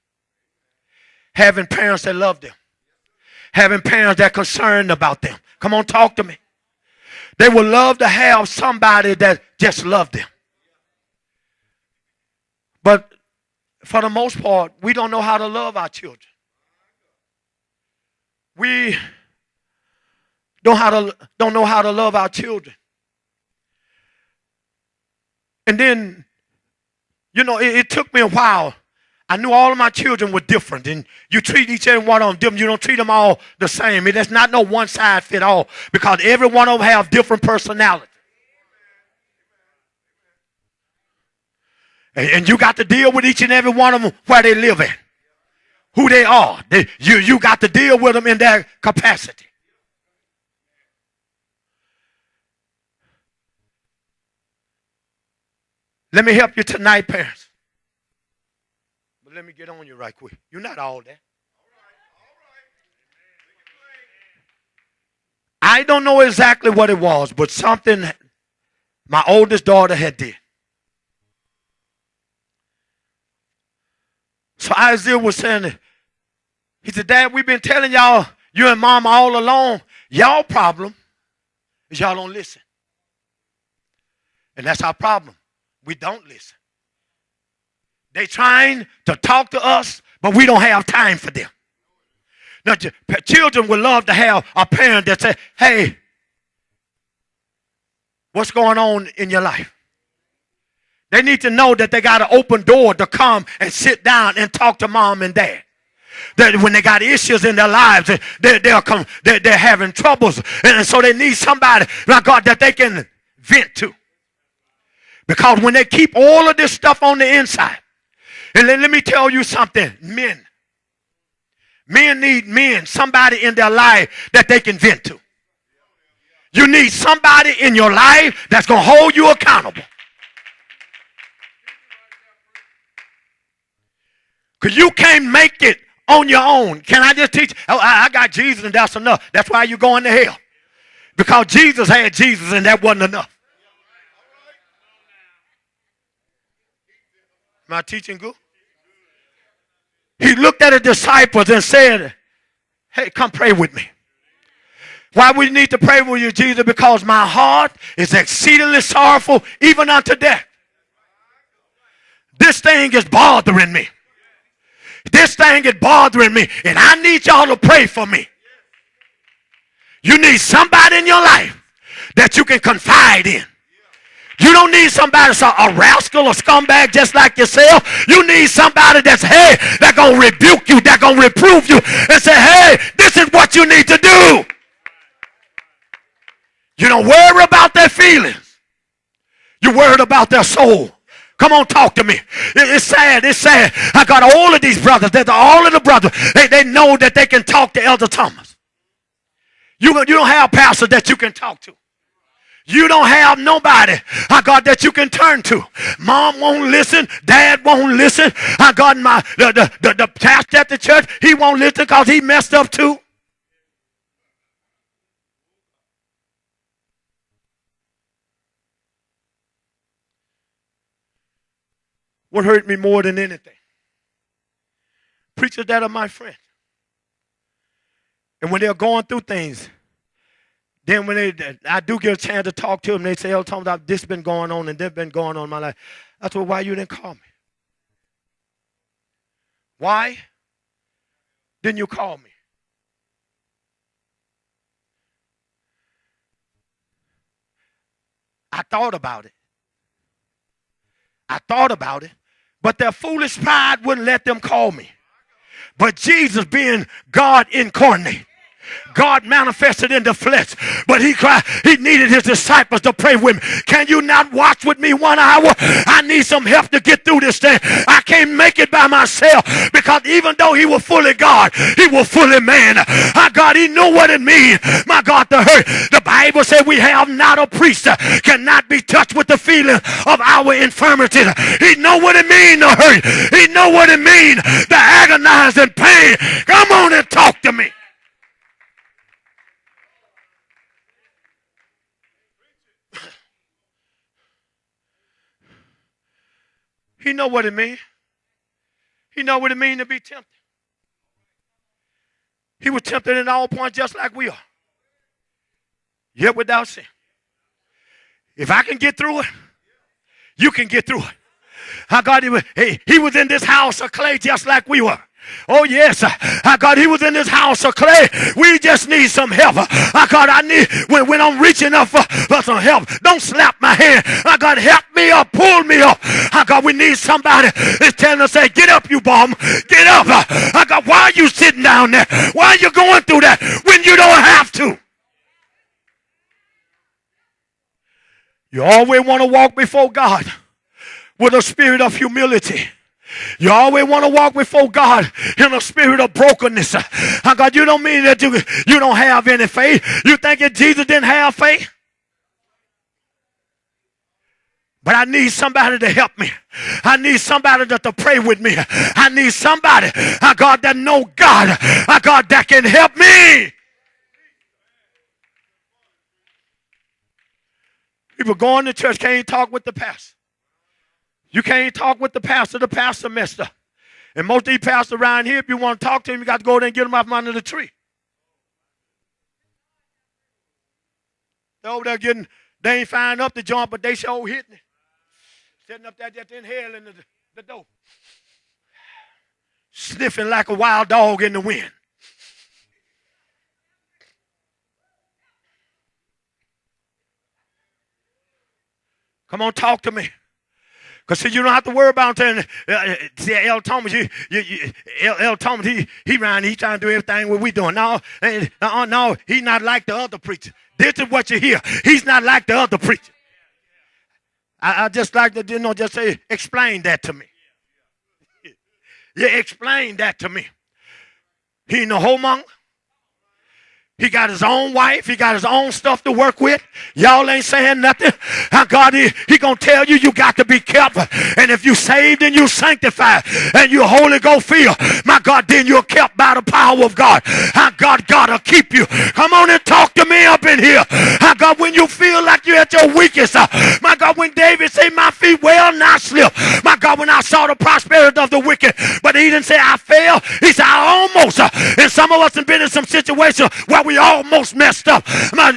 [SPEAKER 1] Having parents that love them. Having parents that are concerned about them. Come on, talk to me. They would love to have somebody that just loved them. But for the most part, we don't know how to love our children. We don't know how to love our children. And then, you know, it took me a while. I knew all of my children were different, and you treat each and one of them different. You don't treat them all the same. There's not no one size fit all, because every one of them have different personalities. And you got to deal with each and every one of them where they live at, who they are. You got to deal with them in their capacity. Let me help you tonight, parents. let me get on you right quick. You're not all that. I don't know exactly what it was, but something my oldest daughter had did. So Isaiah was saying, he said, Dad, we've been telling y'all, you and Mom all along, y'all problem is y'all don't listen. And that's our problem. We don't listen. They trying to talk to us, but we don't have time for them. Now, children would love to have a parent that say, hey, what's going on in your life? They need to know that they got an open door to come and sit down and talk to Mom and Dad. That when they got issues in their lives, they're having troubles. And so they need somebody, my God, that they can vent to. Because when they keep all of this stuff on the inside, and let me tell you something, men need somebody in their life that they can vent to. You need somebody in your life that's going to hold you accountable. Because you can't make it on your own. Can I just teach? Oh, I got Jesus and that's enough. That's why you're going to hell. Because Jesus had Jesus and that wasn't enough. Am I teaching good? He looked at the disciples and said, hey, come pray with me. Why we need to pray with you, Jesus? Because my heart is exceedingly sorrowful, even unto death. This thing is bothering me. This thing is bothering me, and I need y'all to pray for me. You need somebody in your life that you can confide in. You don't need somebody that's a rascal or scumbag just like yourself. You need somebody that's, hey, that's going to rebuke you, that's going to reprove you, and say, hey, this is what you need to do. You don't worry about their feelings. You're worried about their soul. Come on, talk to me. It's sad. It's sad. I got all of these brothers. All of the brothers. They know that they can talk to Elder Thomas. You don't have a pastor that you can talk to. You don't have nobody, I got, that you can turn to. Mom won't listen. Dad won't listen. I got the pastor at the church. He won't listen because he messed up too. What hurt me more than anything? Preachers that are my friends. And when they're going through things, then when I do get a chance to talk to them, they say, oh, Tom, this has been going on and this has been going on in my life. I said, well, why you didn't call me? Why didn't you call me? I thought about it. But their foolish pride wouldn't let them call me. But Jesus, being God incarnate, God manifested in the flesh, but he cried, he needed his disciples to pray with me. Can you not watch with me 1 hour? I need some help to get through this thing. I can't make it by myself, because even though he was fully God, he was fully man. My God, he knew what it means, my God, to hurt. The Bible said we have not a priest that cannot be touched with the feeling of our infirmity. He know what it means to hurt. He know what it means to agonize in pain. Come on and talk to me. He know what it means. He know what it means to be tempted. He was tempted in all points just like we are, yet without sin. If I can get through it, you can get through it. I got him. He was in this house of clay just like we were. Oh, yes. I got, he was in this house of clay. We just need some help. I need, when I'm reaching up for some help, don't slap my hand. I got, help me up, pull me up. I got, we need somebody that's telling us, say, get up, you bum. Get up. I got, why are you sitting down there? Why are you going through that when you don't have to? You always want to walk before God with a spirit of humility. You always want to walk before God in a spirit of brokenness. God, you don't mean that you don't have any faith. You think that Jesus didn't have faith? But I need somebody to help me. I need somebody to pray with me. I need somebody, God, that know God, God, that can help me. People going to church can't talk with the pastor. You can't talk with the pastor messed up. And most of these pastors around here, if you want to talk to him, you got to go there and get him off under the tree. They're over there getting, they ain't firing up the joint, but they sure hitting it. Setting up that just inhaling the dope. Sniffing like a wild dog in the wind. Come on, talk to me. Because see, you don't have to worry about him. See, L. Thomas, L. Thomas, he around, he trying to do everything what we doing. No, no, he's not like the other preacher. This is what you hear. He's not like the other preacher. I just like to, just say, explain that to me. Yeah, explain that to me. He ain't no homemonger. He got his own wife. He got his own stuff to work with. Y'all ain't saying nothing. God, he going to tell you, you got to be careful. And if you saved and you sanctified and you Holy Ghost filled, my God, then you're kept by the power of God. God will keep you. Come on and talk to me up in here. God, when you feel like you're at your weakest. My God, when David said, my feet well not slip. My God, when I saw the prosperity of the wicked, but he didn't say I fell. He said I almost. And some of us have been in some situations where we almost messed up.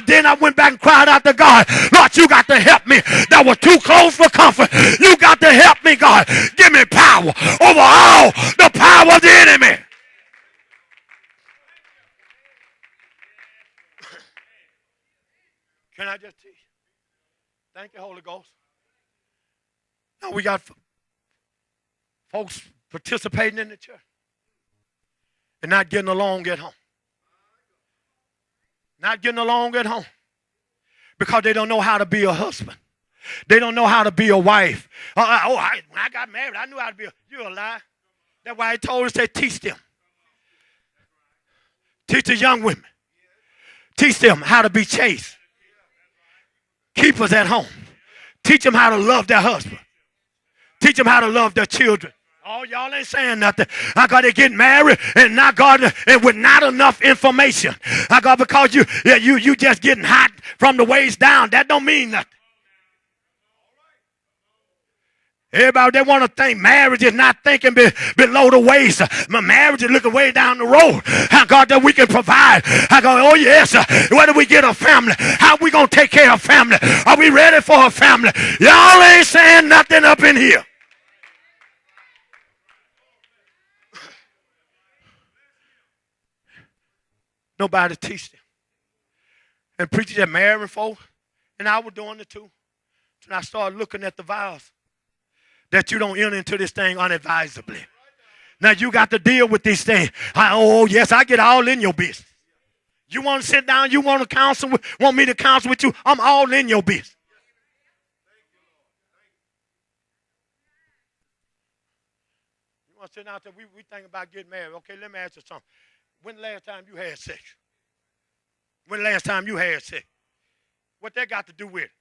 [SPEAKER 1] Then I went back and cried out to God, Lord, you got to help me. That was too close for comfort. You got to help me, God. Give me power over all the power of the enemy. Can I just teach? Thank you, Holy Ghost. Now we got folks participating in the church and not getting along at home. Not getting along at home because they don't know how to be a husband. They don't know how to be a wife. When I got married, I knew how to be you're a lie. That's why he told us to teach them. Teach the young women. Teach them how to be chaste. Keepers at home. Teach them how to love their husband. Teach them how to love their children. Oh, y'all ain't saying nothing. I got to get married and not God and with not enough information. I got because you just getting hot from the waist down. That don't mean nothing. Everybody, they want to think marriage is not thinking below the waist. My marriage is looking way down the road. How God that we can provide. I go, oh yes. Whether we get a family, how we going to take care of family? Are we ready for a family? Y'all ain't saying nothing up in here. Nobody teach them. And preachers that married folk, and I was doing it too. And I started looking at the vows that you don't enter into this thing unadvisedly. Now you got to deal with these things. Oh yes, I get all in your business. You want to sit down, you want to want me to counsel with you, I'm all in your business. You want to sit down and say, we think about getting married. Okay, let me ask you something. When the last time you had sex? When the last time you had sex? What that got to do with it?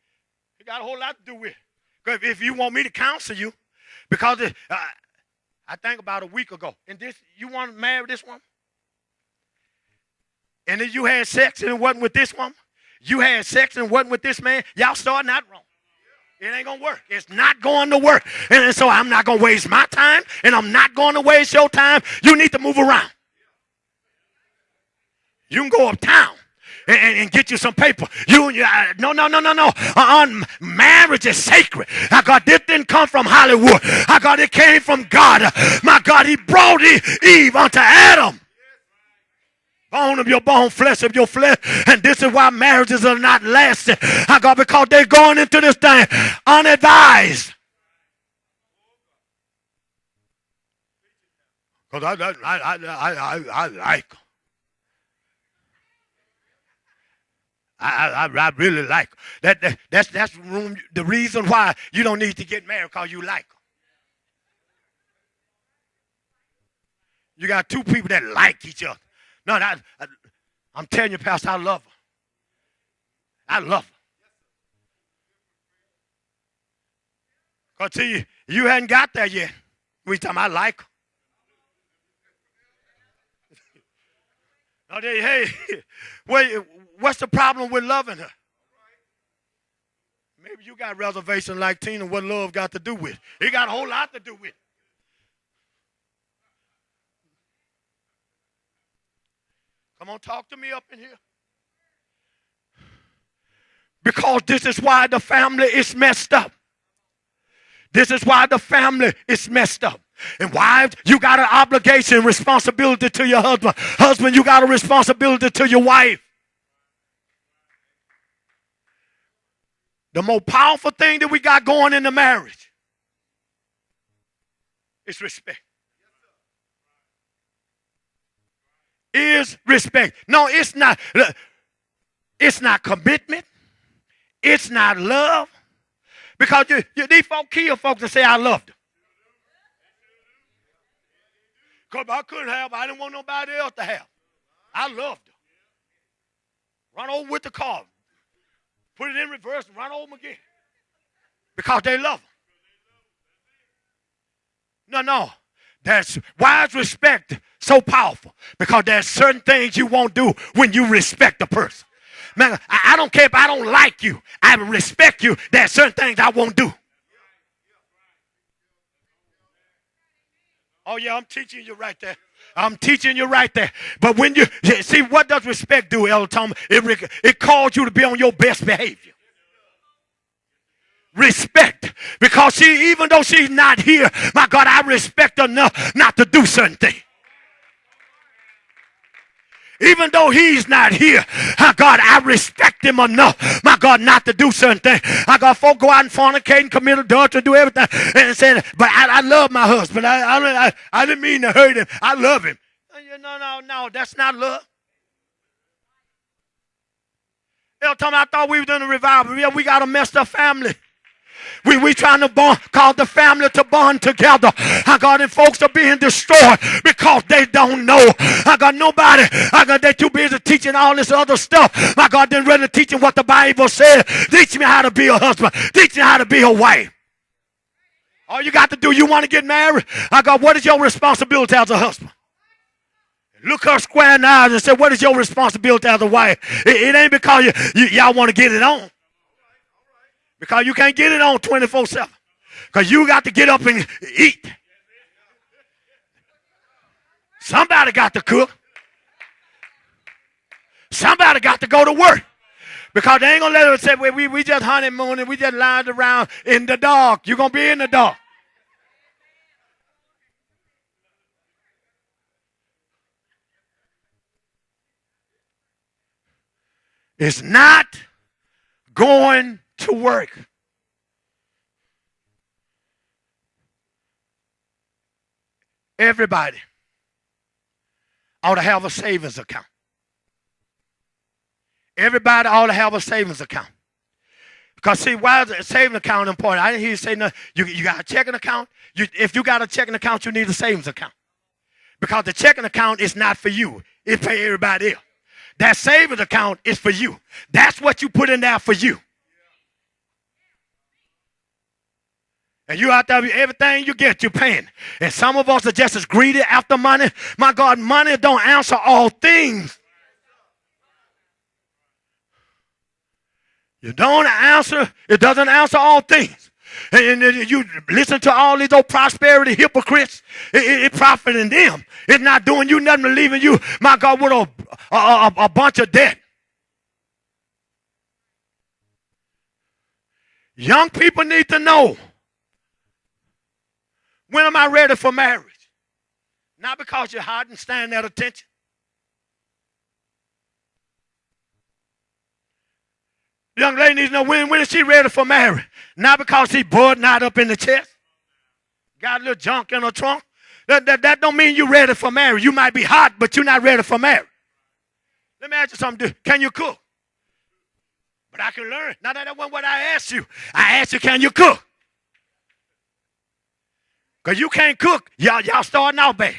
[SPEAKER 1] It got a whole lot to do with it. Because if you want me to counsel you, because I think about a week ago, and you want to marry this woman? And then you had sex and it wasn't with this woman? You had sex and it wasn't with this man? Y'all starting out wrong. It ain't going to work. It's not going to work. And so I'm not going to waste my time, and I'm not going to waste your time. You need to move around. You can go uptown and get you some paper. No. Marriage is sacred. I got this didn't come from Hollywood. I got it came from God. My God, he brought Eve unto Adam. Bone of your bone, flesh of your flesh. And this is why marriages are not lasting. I got because they're going into this thing unadvised. Because I like them. I really like that. That's the reason why you don't need to get married, because you like them. You got two people that like each other. No, I'm telling you, Pastor, I love her. I love her. Because see, you hadn't got there yet. We talking about like her. No, hey, wait, what's the problem with loving her? Maybe you got reservation like Tina. What love got to do with it? It got a whole lot to do with it. Come on, talk to me up in here. Because this is why the family is messed up. This is why the family is messed up. And wives, you got an obligation, responsibility to your husband. Husband, you got a responsibility to your wife. The most powerful thing that we got going in the marriage is respect. Is respect. No, it's not. It's not commitment. It's not love. Because these folk kill folks and say, I loved them. Because I couldn't have, I didn't want nobody else to have. I loved her. Run over with the car. Put it in reverse and run over them again. Because they love them. No. That's why is respect so powerful? Because there's certain things you won't do when you respect a person. Man, I don't care if I don't like you. I respect you. There's certain things I won't do. Oh, yeah, I'm teaching you right there. I'm teaching you right there. But when you see, what does respect do, Elder Tom? It calls you to be on your best behavior. Respect. Because even though she's not here, my God, I respect her enough not to do certain things. Even though he's not here, my God, I respect him enough, my God, not to do certain things. I got folk go out and fornicate and commit adultery and do everything and say, but I love my husband. I didn't mean to hurt him. I love him. No, that's not love. Every time I thought we were doing a revival, yeah, we got a messed up family. We trying to bond, call the family to bond together. I got and folks are being destroyed because they don't know. I got nobody. I got they too busy teaching all this other stuff. My God, they're ready teaching what the Bible says. Teach me how to be a husband. Teach me how to be a wife. All you got to do, you want to get married? I got, what is your responsibility as a husband? Look her square in the eyes and say, what is your responsibility as a wife? It ain't because y'all want to get it on. Because you can't get it on 24/7. Because you got to get up and eat. Somebody got to cook. Somebody got to go to work. Because they ain't going to let us say, well, we just honeymooning, we just lying around in the dark. You're going to be in the dark. It's not going to work. Everybody ought to have a savings account. Everybody ought to have a savings account. Because see, why is a savings account important? I didn't hear you say nothing. You got a checking account. If you got a checking account, you need a savings account. Because the checking account is not for you. It's for everybody else. That savings account is for you. That's what you put in there for you. And you out there, everything you get, you're paying. And some of us are just as greedy after money. My God, money don't answer all things. It doesn't answer all things. And you listen to all these old prosperity hypocrites. It profiting them. It's not doing you nothing but leaving you, my God, with a bunch of debt. Young people need to know, when am I ready for marriage? Not because you're hot and standing at attention. Young lady needs to know, when is she ready for marriage? Not because she's bored, not up in the chest. Got a little junk in her trunk. That don't mean you're ready for marriage. You might be hot, but you're not ready for marriage. Let me ask you something. Can you cook? But I can learn. Now, that wasn't what I asked you. I asked you, can you cook? Because you can't cook. Y'all starting out bad.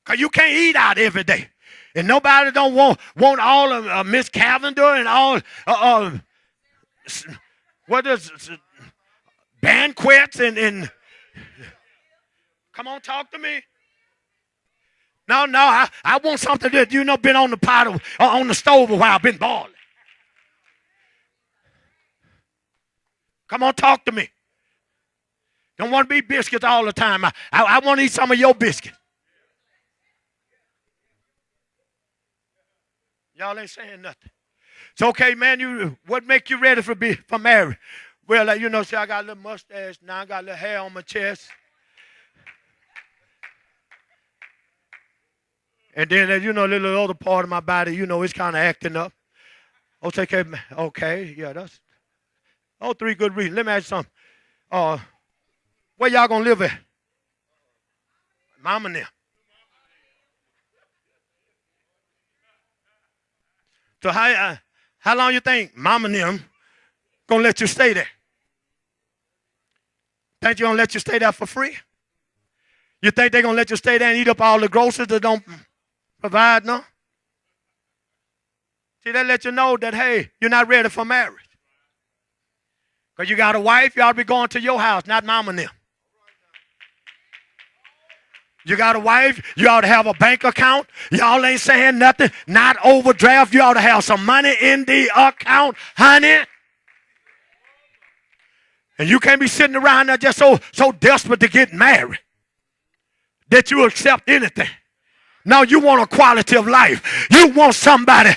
[SPEAKER 1] Because you can't eat out every day. And nobody don't want all of Miss Cavender and all, what is banquets and come on, talk to me. No, I want something that, been on the pot or on the stove a while, been boiling. Come on, talk to me. Don't want to be biscuits all the time. I want to eat some of your biscuits. Y'all ain't saying nothing. It's okay, man. What make you ready for marriage? Well, see, I got a little mustache. Now I got a little hair on my chest. And then, a little other part of my body, it's kind of acting up. Okay, yeah, that's all three good reasons. Let me ask you something. Where y'all going to live at? Mama and them. So how long you think Mama and them going to let you stay there? Think you're going to let you stay there for free? You think they're going to let you stay there and eat up all the groceries that don't provide, no? See, they let you know that, hey, you're not ready for marriage. Because you got a wife, you ought to be going to your house, not Mama and them. You got a wife, you ought to have a bank account. Y'all ain't saying nothing. Not overdraft. You ought to have some money in the account, honey. And you can't be sitting around there just so desperate to get married that you accept anything. Now you want a quality of life. You want somebody,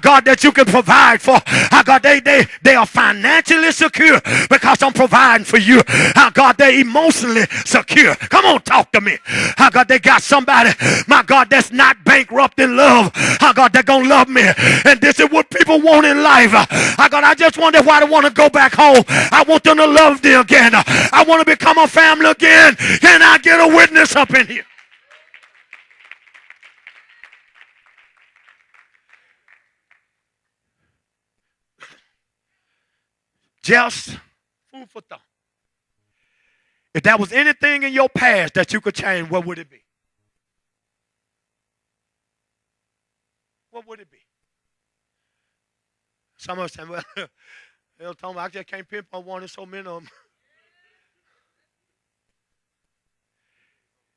[SPEAKER 1] God, that you can provide for. God, they are financially secure because I'm providing for you. God, they're emotionally secure. Come on, talk to me. God, they got somebody, my God, that's not bankrupt in love. God, they're going to love me. And this is what people want in life. God, I just wonder why they want to go back home. I want them to love me again. I want to become a family again. Can I get a witness up in here? Just food for thought. If there was anything in your past that you could change, what would it be? What would it be? Some of us say, well, they'll tell me I just can't pinpoint one. There's so many of them.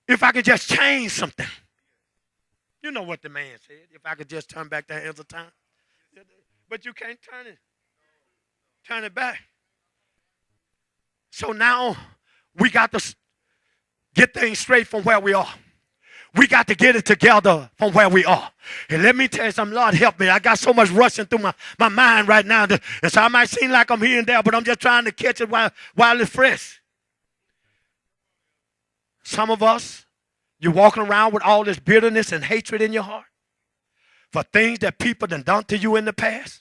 [SPEAKER 1] If I could just change something. You know what the man said. If I could just turn back the hands of time. But you can't turn it back. So now we got to get things straight from where we are. We got to get it together from where we are. And let me tell you something, Lord help me. I got so much rushing through my mind right now. And so I might seem like I'm here and there, but I'm just trying to catch it while it's fresh. Some of us, you're walking around with all this bitterness and hatred in your heart for things that people done to you in the past.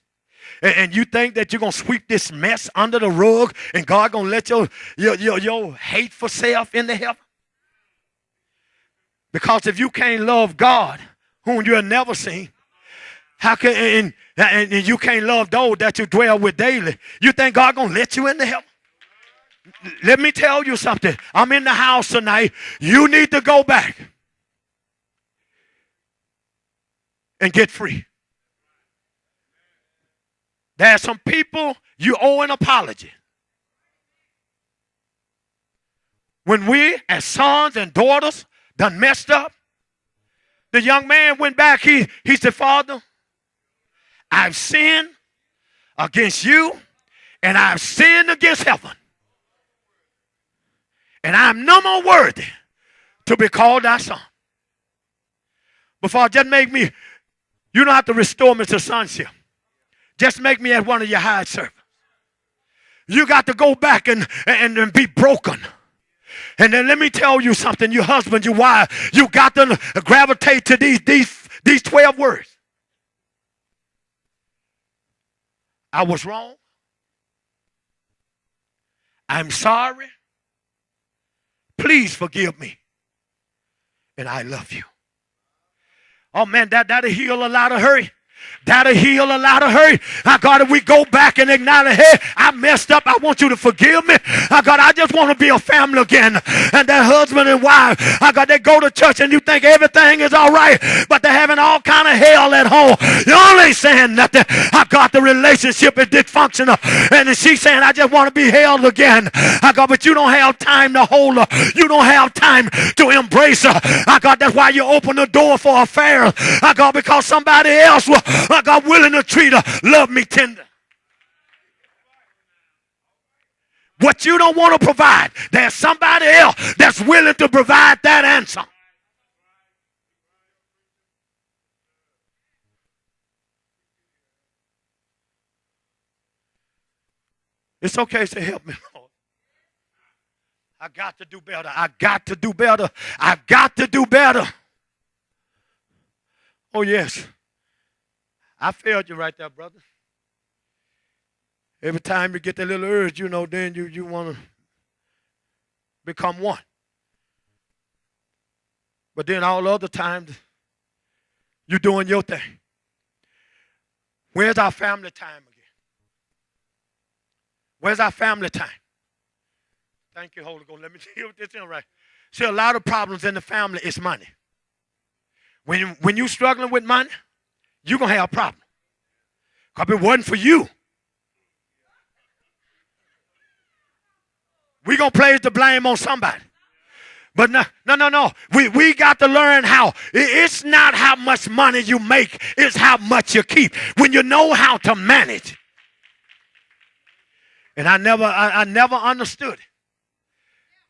[SPEAKER 1] And you think that you're going to sweep this mess under the rug and God going to let your hateful self into heaven? Because if you can't love God, whom you have never seen, how can and you can't love those that you dwell with daily, you think God going to let you into heaven? Let me tell you something. I'm in the house tonight. You need to go back and get free. There are some people you owe an apology. When we, as sons and daughters, done messed up, the young man went back. He said, Father, I've sinned against you, and I've sinned against heaven. And I'm no more worthy to be called thy son. Before just make me, you don't have to restore me to sonship. Just make me as one of your hired servants. You got to go back and be broken. And then let me tell you something, your husband, your wife, you got to gravitate to these 12 words. I was wrong. I'm sorry. Please forgive me. And I love you. Oh man, that'll heal a lot of hurt. That'll heal a lot of hurt. God, if we go back and acknowledge, hey, I messed up. I want you to forgive me. God, I just want to be a family again. And that husband and wife, God, they go to church and you think everything is all right, but they're having all kind of hell at home. You only saying nothing. God, the relationship is dysfunctional. And she's saying, I just want to be held again. God, but you don't have time to hold her. You don't have time to embrace her. God, that's why you open the door for affairs. God, because somebody else will, God, willing to treat her, love me tender. What you don't want to provide, there's somebody else that's willing to provide that answer. It's okay to help me, Lord. I got to do better. I got to do better. I got to do better. Oh, yes. I failed you right there, brother. Every time you get that little urge, you know, then you want to become one. But then all other times, you're doing your thing. Where's our family time again? Where's our family time? Thank you, Holy Ghost. Let me deal with this in right. See, a lot of problems in the family is money. When you're struggling with money, you're going to have a problem. Because if it wasn't for you, we're going to place the blame on somebody. But no. We got to learn how. It's not how much money you make. It's how much you keep. When you know how to manage. And I never understood it.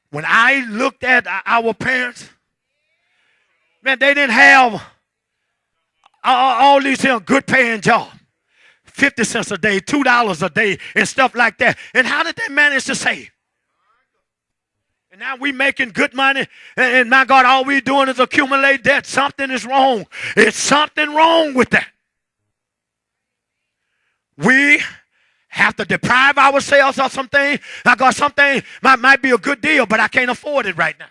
[SPEAKER 1] When I looked at our parents, man, they didn't have all these good paying jobs. 50 cents a day, $2 a day, and stuff like that. And how did they manage to save? And now we making good money, and my God, all we doing is accumulate debt. Something is wrong. It's something wrong with that. We have to deprive ourselves of something. I got something might be a good deal, but I can't afford it right now.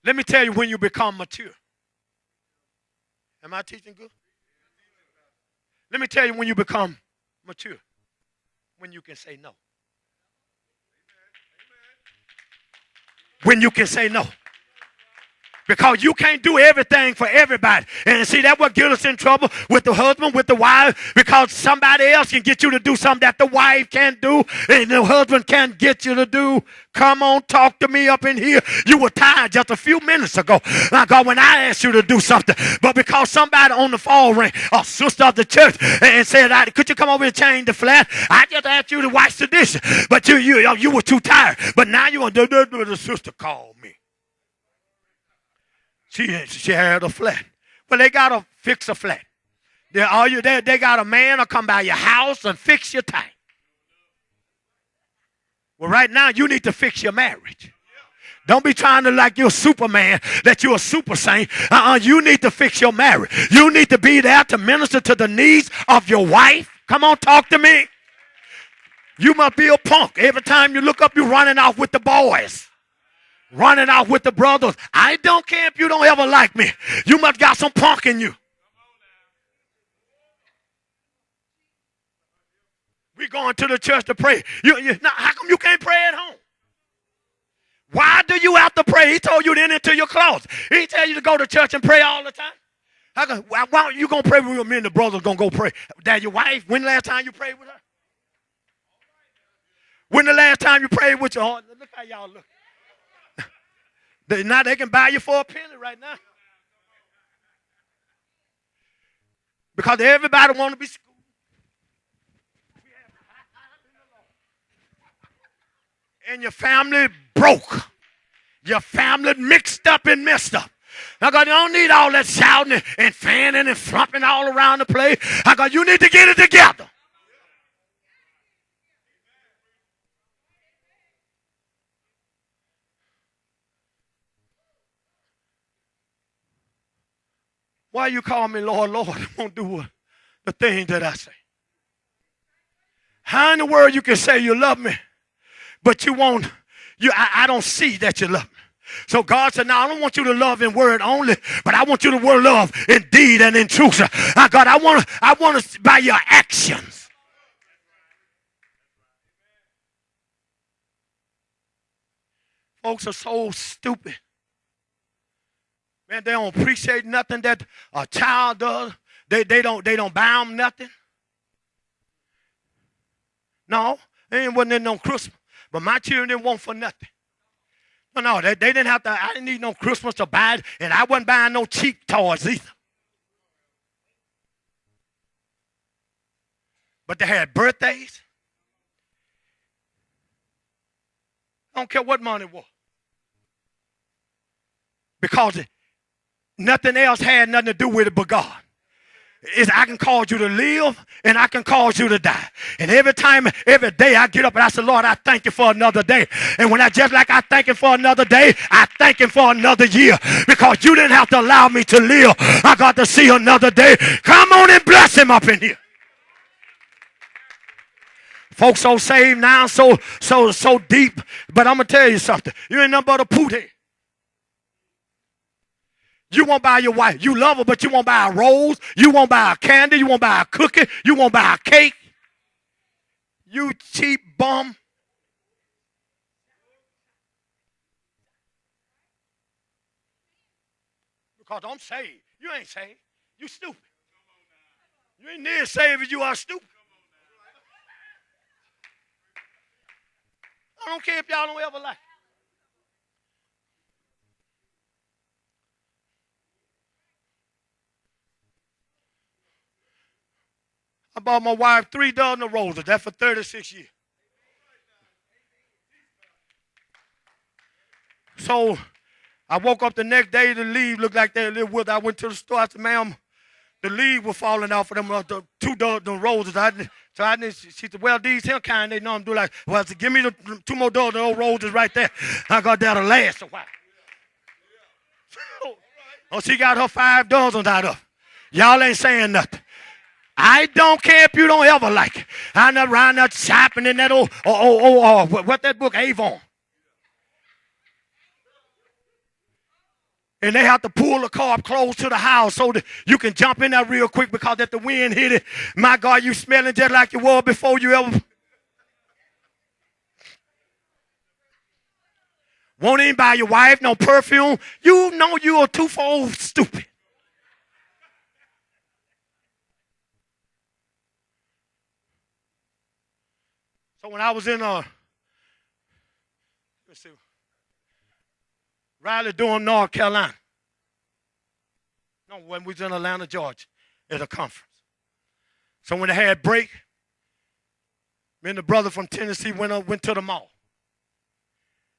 [SPEAKER 1] Let me tell you when you become mature. Am I teaching good? Let me tell you when you become mature. When you can say no. When you can say no. Because you can't do everything for everybody. And see, that's what gets us in trouble with the husband, with the wife, because somebody else can get you to do something that the wife can't do and the husband can't get you to do. Come on, talk to me up in here. You were tired just a few minutes ago. My God, when I asked you to do something, but because somebody on the phone rang, a sister of the church, and said, could you come over and change the flat? I just asked you to wash the dishes, but you were too tired. But now you want the sister called me. She had a flat. Well, they got to fix a flat. They got a man to come by your house and fix your tank. Well, right now, you need to fix your marriage. Don't be trying to like you're Superman, that you're a super saint. You need to fix your marriage. You need to be there to minister to the needs of your wife. Come on, talk to me. You must be a punk. Every time you look up, you're running off with the boys. Running out with the brothers. I don't care if you don't ever like me. You must got some punk in you. We going to the church to pray. Now, how come you can't pray at home? Why do you have to pray? He told you to enter into your closet. He didn't tell you to go to church and pray all the time. Why aren't you going to pray with me and the brothers going to go pray? That your wife, when the last time you prayed with her? When the last time you prayed with your heart? Look how y'all look. Now they can buy you for a penny right now. Because everybody want to be schooled. And your family broke. Your family mixed up and messed up. I got you don't need all that shouting and fanning and flopping all around the place. I got you need to get it together. Why you call me Lord, Lord, and won't do the things that I say? How in the world you can say you love me, but you won't, I don't see that you love me. So God said, now I don't want you to love in word only, but I want you to love in deed and in truth. God, I want to by your actions. Folks are so stupid. Man, they don't appreciate nothing that a child does. They don't buy them nothing. No, they wasn't in no Christmas. But my children didn't want for nothing. No, they didn't have to. I didn't need no Christmas to buy it, and I wasn't buying no cheap toys either. But they had birthdays. I don't care what money was. Because nothing else had nothing to do with it but God. I can cause you to live and I can cause you to die. And every day I get up and I say, Lord, I thank you for another day. And when I thank him for another day, I thank him for another year. Because you didn't have to allow me to live. I got to see another day. Come on and bless him up in here. Folks so saved now, so deep. But I'm going to tell you something. You ain't nothing but a poot head. You won't buy your wife. You love her, but you won't buy a rose. You won't buy a candy. You won't buy a cookie. You won't buy a cake. You cheap bum. Because I'm saved. You ain't saved. You stupid. You ain't near saved as you are stupid. I don't care if y'all don't ever like it. I bought my wife 3 dozen of roses. That's for 36 years. So I woke up the next day, the leaves looked like they lived with. I went to the store. I said, ma'am, the leaves were falling off of them, the 2 dozen roses. She said, well, these here kind, they know I'm doing like, well, I said, give me the 2 more dozen of those roses right there. I got that'll last a while. Oh, she got her 5 dozen out of. Y'all ain't saying nothing. I don't care if you don't ever like it. I'm not around there shopping in that what that book, Avon. And they have to pull the car up close to the house so that you can jump in there real quick because if the wind hit it, my God, you smelling just like you were before you ever. Won't even buy your wife no perfume. You know you are twofold stupid. So when I was in Raleigh, Durham, North Carolina. No, when we was in Atlanta, Georgia, at a conference. So when they had break, me and the brother from Tennessee went to the mall.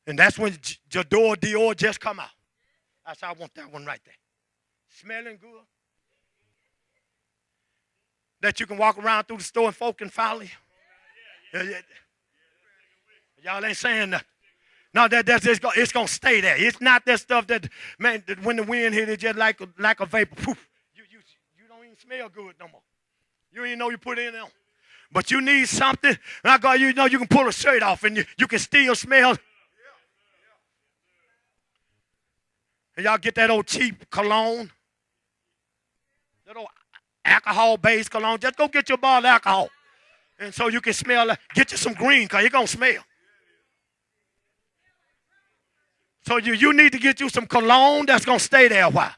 [SPEAKER 1] And that's when Jador Dior just come out. I said, I want that one right there. Smelling good. That you can walk around through the store and folk can follow you. Y'all ain't saying nothing. No, it's going to stay there. It's not that stuff that, man, that when the wind hit it, just like a vapor. Poof. You don't even smell good no more. You don't even know you put it in there. But you need something. I got you know you can pull a shirt off and you can still smell. And y'all get that old cheap cologne. That old alcohol-based cologne. Just go get your bottle of alcohol. And so you can smell, get you some green because you're going to smell. So you need to get you some cologne that's going to stay there a while.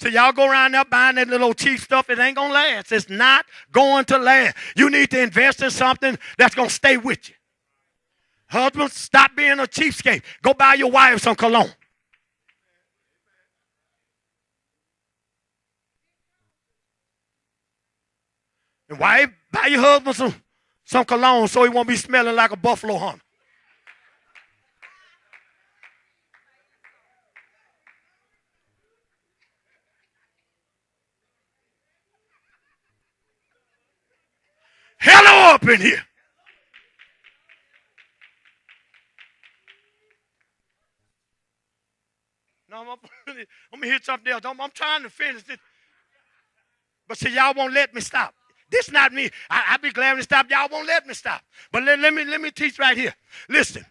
[SPEAKER 1] So y'all go around there buying that little cheap stuff. It ain't going to last. It's not going to last. You need to invest in something that's going to stay with you. Husbands, stop being a cheapskate. Go buy your wife some cologne. And wife, buy your husband some cologne so he won't be smelling like a buffalo hunter. Hello up in here. No, I'm going to hit something else. I'm trying to finish this. But see, y'all won't let me stop. This not me. I'll be glad to stop. Y'all won't let me stop. But let me teach right here. Listen,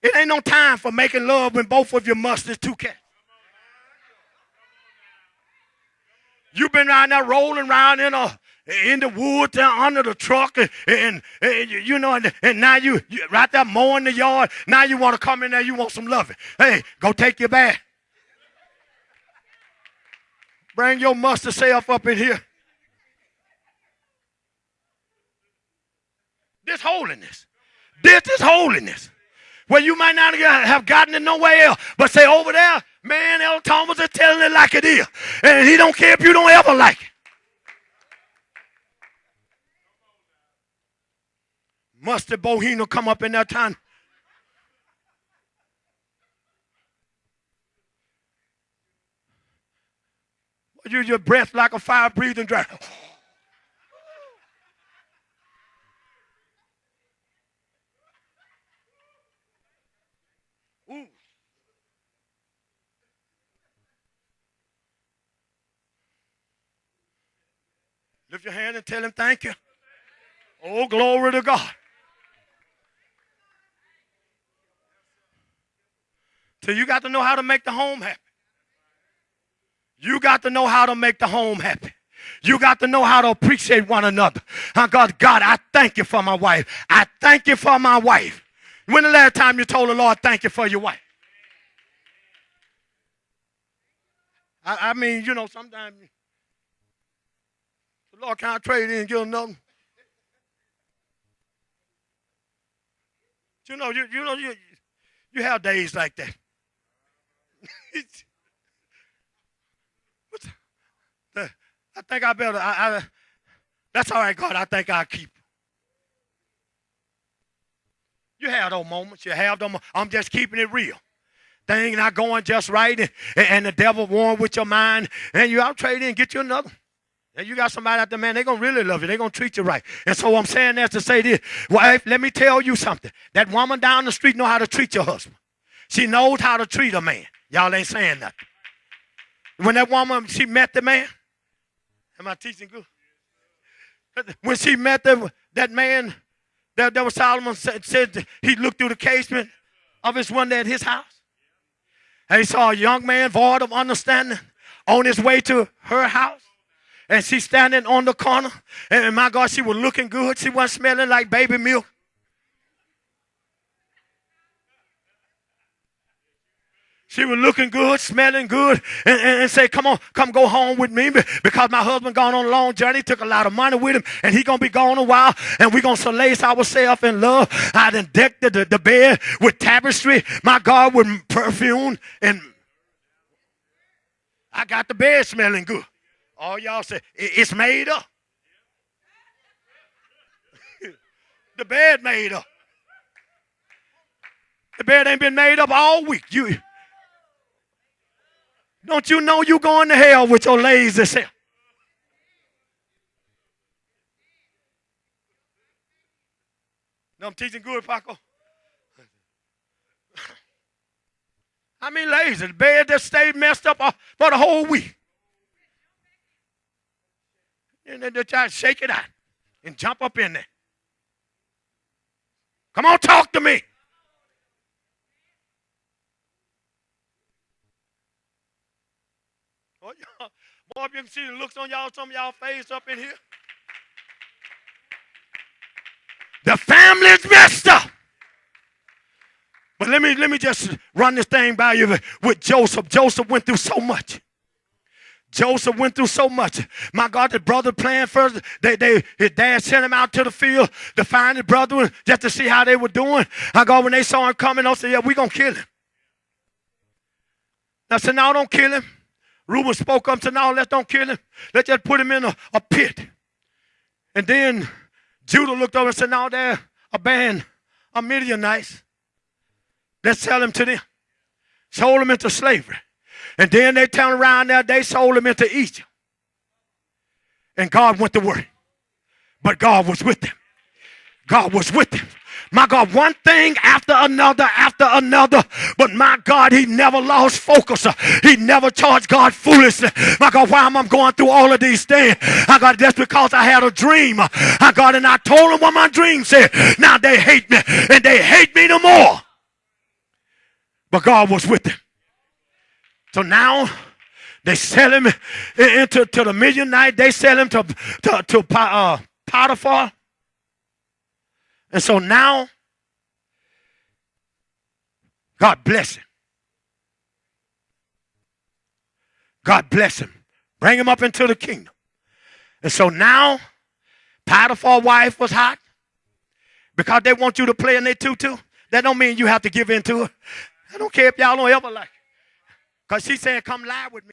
[SPEAKER 1] It ain't no time for making love when both of you must is two cats. You've been around there rolling around in the woods under the truck, and now you right there mowing the yard. Now you want to come in there, you want some loving. Hey, go take your bath. Bring your mustard self up in here. This holiness. This is holiness. Well, you might not have gotten it nowhere else, but say over there, man, Elder Thomas is telling it like it is. And he don't care if you don't ever like it. Mustard Bohino come up in that time. You your breath like a fire-breathing dragon. Ooh. Lift your hand and tell him thank you. Oh, glory to God. So you got to know how to make the home happy. You got to know how to make the home happy. You got to know how to appreciate one another. God, I thank you for my wife. I thank you for my wife. When the last time you told the Lord thank you for your wife? I mean, sometimes the Lord can't trade in and give another. You have days like that. I think I better. That's all right, God. I think I'll keep. You have those moments. You have them. I'm just keeping it real. Things not going just right, and the devil warring with your mind, and you out trade in, get you another. And you got somebody out there, man, they're going to really love you. They're going to treat you right. And so I'm saying that to say this. Wife, let me tell you something. That woman down the street know how to treat your husband. She knows how to treat a man. Y'all ain't saying nothing. When that woman, she met the man. Am I teaching good? When she met that man, that was Solomon said he looked through the casement of his window at his house. And he saw a young man void of understanding on his way to her house. And she's standing on the corner. And my God, she was looking good. She wasn't smelling like baby milk. She was looking good, smelling good, and say, come on, come go home with me because my husband gone on a long journey, took a lot of money with him, and he going to be gone a while, and we going to solace ourselves in love. I done decked the bed with tapestry, my God, with perfume, and I got the bed smelling good. All y'all say, it's made up. The bed made up. The bed ain't been made up all week. Don't you know you going to hell with your lazy self? No, I'm teaching good, Paco. I mean lazy. The bed that stayed messed up for the whole week. And then they try to shake it out and jump up in there. Come on, talk to me. Boy, if you can see the looks on some of y'all face up in here. The family's messed up. But let me just run this thing by you with Joseph. Joseph went through so much. Joseph went through so much. My God, the brother playing first. His dad sent him out to the field to find his brother just to see how they were doing. My God, when they saw him coming, they said, yeah, we're going to kill him. I said, no, don't kill him. Reuben spoke up and said, no, let's don't kill him. Let's just put him in a pit. And then Judah looked over and said, no, they're a band of Midianites. Let's sell him to them. Sold him into slavery. And then they turned around there, they sold him into Egypt. And God went to work. But God was with them. God was with them. My God, one thing after another. But my God, he never lost focus. He never charged God foolishly. My God, why am I going through all of these things? My God, that's because I had a dream. My God, and I told him what my dream said. Now they hate me, and they hate me no more. But God was with him. So now they sell him into the Midianite. They sell him to Potiphar. And so now God bless him. God bless him. Bring him up into the kingdom. And so now Potiphar's wife was hot because they want you to play in their tutu. That don't mean you have to give in to her. I don't care if y'all don't ever like her. Because she said, come lie with me.